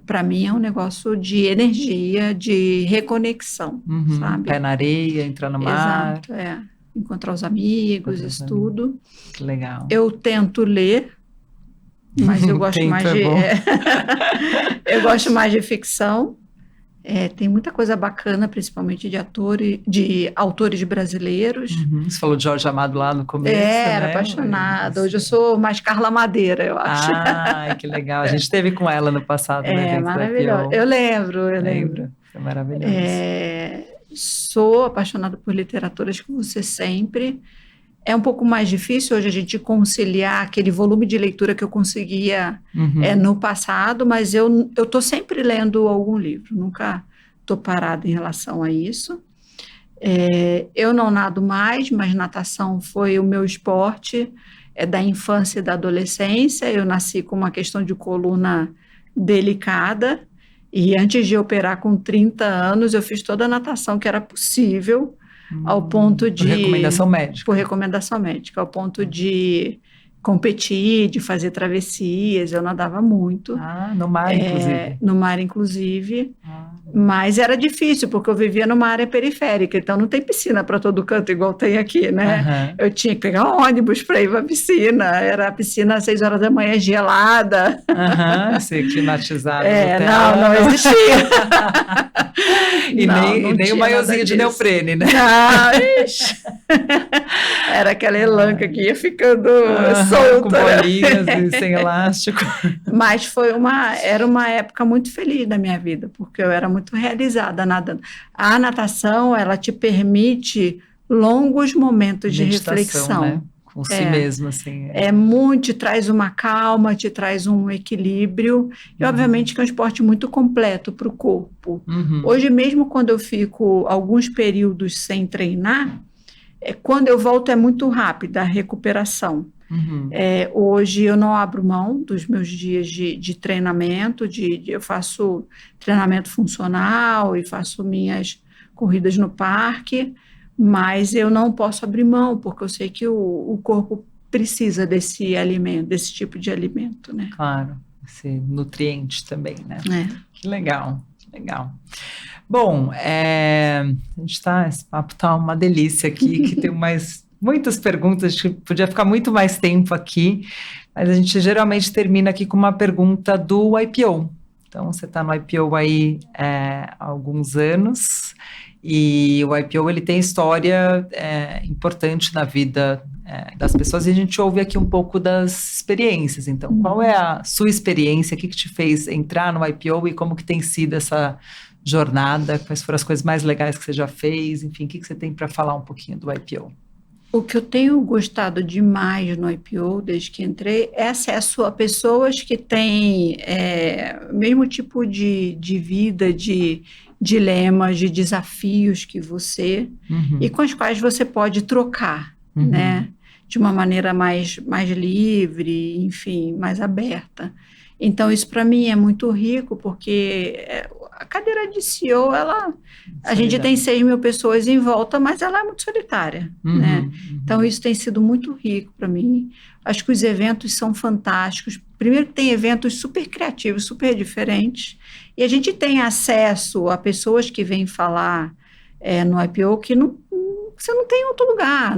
Para mim é um negócio de energia, de reconexão, sabe? Pé na areia, entrar no mar. Exato, encontrar os amigos, isso tudo. Que legal. Eu tento ler, mas eu gosto mais de... eu gosto mais de ficção. Tem muita coisa bacana, principalmente de autores brasileiros. Você falou de Jorge Amado lá no começo, era apaixonada. Hoje eu sou mais Carla Madeira, eu acho. Que legal. A gente esteve com ela no passado. Maravilhoso. Eu lembro. Foi maravilhoso. Sou apaixonada por literatura, acho que você sempre. É um pouco mais difícil hoje a gente conciliar aquele volume de leitura que eu conseguia no passado, mas eu estou sempre lendo algum livro, nunca estou parada em relação a isso. Eu não nado mais, mas natação foi o meu esporte da infância e da adolescência. Eu nasci com uma questão de coluna delicada e antes de operar com 30 anos, eu fiz toda a natação que era possível, ao ponto de... Por recomendação médica. Por recomendação médica, ao ponto de competir, de fazer travessias, eu nadava muito. No mar, inclusive. No mar, inclusive. Mas era difícil, porque eu vivia numa área periférica, então não tem piscina para todo canto, igual tem aqui, né? Eu tinha que pegar ônibus para ir para a piscina, era a piscina às 6 horas da manhã, gelada. Ser climatizado. Não existia. E nem o maiozinho de neoprene, né? Era aquela elanca que ia ficando solta. Com bolinhas e sem elástico. Mas era uma época muito feliz da minha vida, porque eu era muito realizada nadando. A natação, ela te permite longos momentos de reflexão. Né? Com si mesmo, assim. Te traz uma calma, te traz um equilíbrio, e obviamente que é um esporte muito completo para o corpo. Hoje mesmo, quando eu fico alguns períodos sem treinar, quando eu volto é muito rápida a recuperação. Hoje eu não abro mão dos meus dias de treinamento, eu faço treinamento funcional e faço minhas corridas no parque, mas eu não posso abrir mão, porque eu sei que o corpo precisa desse alimento, desse tipo de alimento, né? Claro, esse nutriente também, né? Que legal. Bom, esse papo tá uma delícia aqui, que tem muitas perguntas, a gente podia ficar muito mais tempo aqui, mas a gente geralmente termina aqui com uma pergunta do IPO. Então, você está no IPO aí há alguns anos, e o IPO ele tem história importante na vida das pessoas, e a gente ouve aqui um pouco das experiências. Então, qual é a sua experiência, o que te fez entrar no IPO e como que tem sido essa jornada, quais foram as coisas mais legais que você já fez, enfim, o que você tem para falar um pouquinho do IPO? O que eu tenho gostado demais no IPO, desde que entrei, é acesso a pessoas que têm o mesmo tipo de vida, de dilemas, de desafios que você, e com as quais você pode trocar, né? De uma maneira mais mais enfim, mais aberta. Então, isso para mim é muito rico, porque a cadeira de CEO, a gente tem 6 mil pessoas em volta, mas ela é muito solitária, né? Então, isso tem sido muito rico para mim. Acho que os eventos são fantásticos. Primeiro, tem eventos super criativos, super diferentes, e a gente tem acesso a pessoas que vêm falar no IPO que você não tem em outro lugar.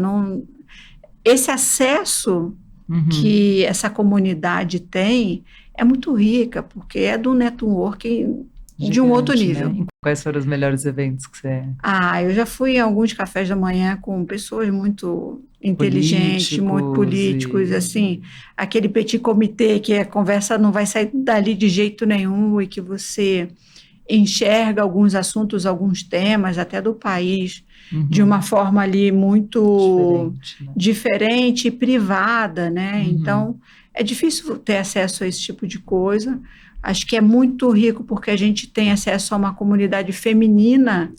Esse acesso que essa comunidade tem é muito rica, porque é do networking de um outro nível. Né? Quais foram os melhores eventos que você... Eu já fui em alguns cafés da manhã com pessoas muito inteligentes, muito políticos, assim, aquele petit comité que a conversa não vai sair dali de jeito nenhum e que você enxerga alguns assuntos, alguns temas, até do país, de uma forma ali muito diferente e privada, né? Então, é difícil ter acesso a esse tipo de coisa. Acho que é muito rico porque a gente tem acesso a uma comunidade feminina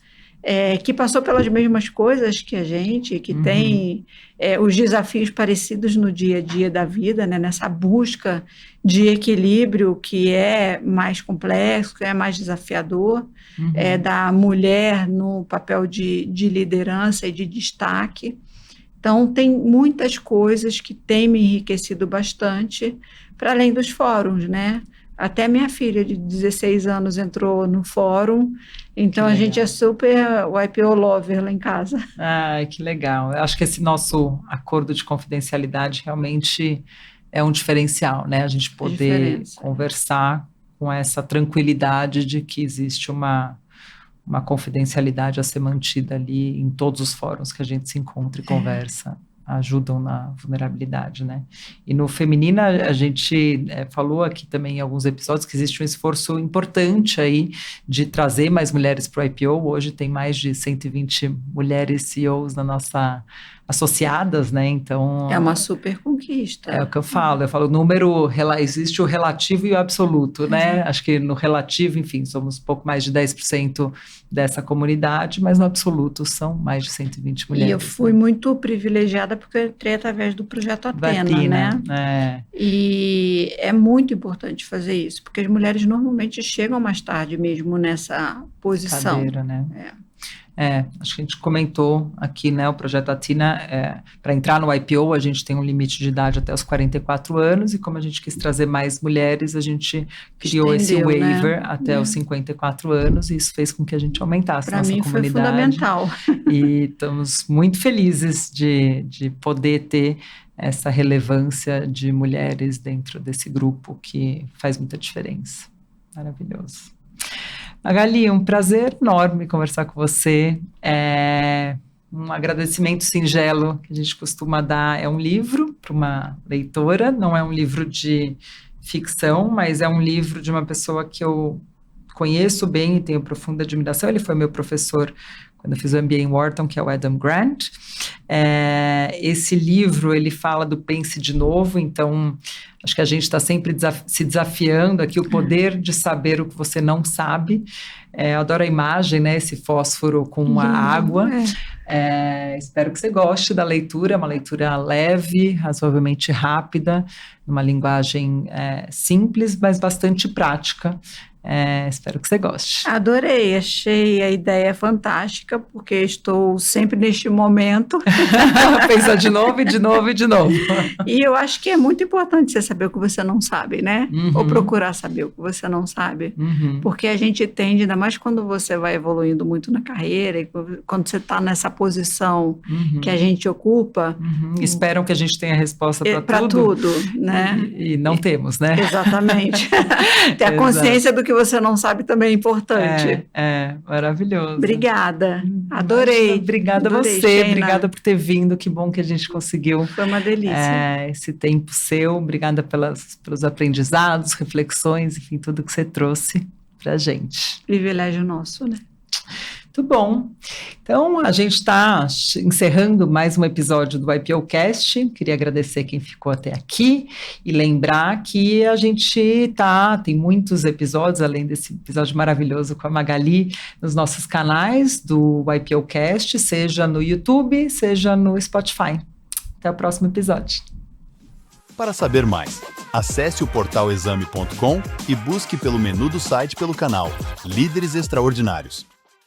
que passou pelas mesmas coisas que a gente, que tem os desafios parecidos no dia a dia da vida, né? Nessa busca de equilíbrio que é mais complexo, que é mais desafiador, da mulher no papel de liderança e de destaque. Então, tem muitas coisas que têm me enriquecido bastante, para além dos fóruns, né? Até minha filha de 16 anos entrou no fórum, então a gente é super o IPO lover lá em casa. Que legal. Eu acho que esse nosso acordo de confidencialidade realmente é um diferencial, né? A gente poder conversar com essa tranquilidade de que existe uma confidencialidade a ser mantida ali em todos os fóruns que a gente se encontra e conversa, ajudam na vulnerabilidade, né? E no Feminina, a gente falou aqui também em alguns episódios que existe um esforço importante aí de trazer mais mulheres para o IPO. Hoje tem mais de 120 mulheres CEOs na nossa associadas, né? Então... É uma super conquista. É o que eu falo número, existe o relativo e o absoluto, né? Acho que no relativo, enfim, somos um pouco mais de 10% dessa comunidade, mas no absoluto são mais de 120 mulheres. E eu fui muito privilegiada porque eu entrei através do Projeto Athena, né? E é muito importante fazer isso, porque as mulheres normalmente chegam mais tarde mesmo nessa posição. Cadeira, né? Acho que a gente comentou aqui, né, o Projeto Athena, para entrar no IPO a gente tem um limite de idade até os 44 anos, e como a gente quis trazer mais mulheres, a gente criou esse waiver, né, até os 54 anos, e isso fez com que a gente aumentasse nossa comunidade. Para mim foi fundamental. E estamos muito felizes de poder ter essa relevância de mulheres dentro desse grupo que faz muita diferença. Maravilhoso. Magali, um prazer enorme conversar com você. Um agradecimento singelo que a gente costuma dar é um livro para uma leitora, não é um livro de ficção, mas é um livro de uma pessoa que eu conheço bem e tenho profunda admiração. Ele foi meu professor quando eu fiz o MBA em Wharton, que é o Adam Grant. Esse livro, ele fala do pense de novo, então acho que a gente está sempre se desafiando aqui, o poder de saber o que você não sabe. Eu adoro a imagem, né, esse fósforo com a água. Espero que você goste da leitura, é uma leitura leve, razoavelmente rápida, numa linguagem simples, mas bastante prática. Espero que você goste. Adorei, achei a ideia fantástica, porque estou sempre neste momento. Pensar de novo, e de novo, e de novo. E eu acho que é muito importante você saber o que você não sabe, né? Ou procurar saber o que você não sabe. Porque a gente tende, ainda mais quando você vai evoluindo muito na carreira, e quando você está nessa posição que a gente ocupa. Esperam que a gente tenha resposta para tudo. Para tudo, né? E não temos, né? Exatamente. Ter a consciência do que você não sabe também é importante. Maravilhoso. Obrigada, adorei. Obrigada a você, Sheina. Obrigada por ter vindo, que bom que a gente conseguiu. Foi uma delícia. Esse tempo seu, obrigada pelos aprendizados, reflexões, enfim, tudo que você trouxe pra gente. Privilégio nosso, né? Muito bom. Então, a gente está encerrando mais um episódio do IPOcast. Queria agradecer quem ficou até aqui e lembrar que a gente tem muitos episódios, além desse episódio maravilhoso com a Magali, nos nossos canais do IPOcast, seja no YouTube, seja no Spotify. Até o próximo episódio. Para saber mais, acesse o portal exame.com e busque pelo menu do site pelo canal Líderes Extraordinários.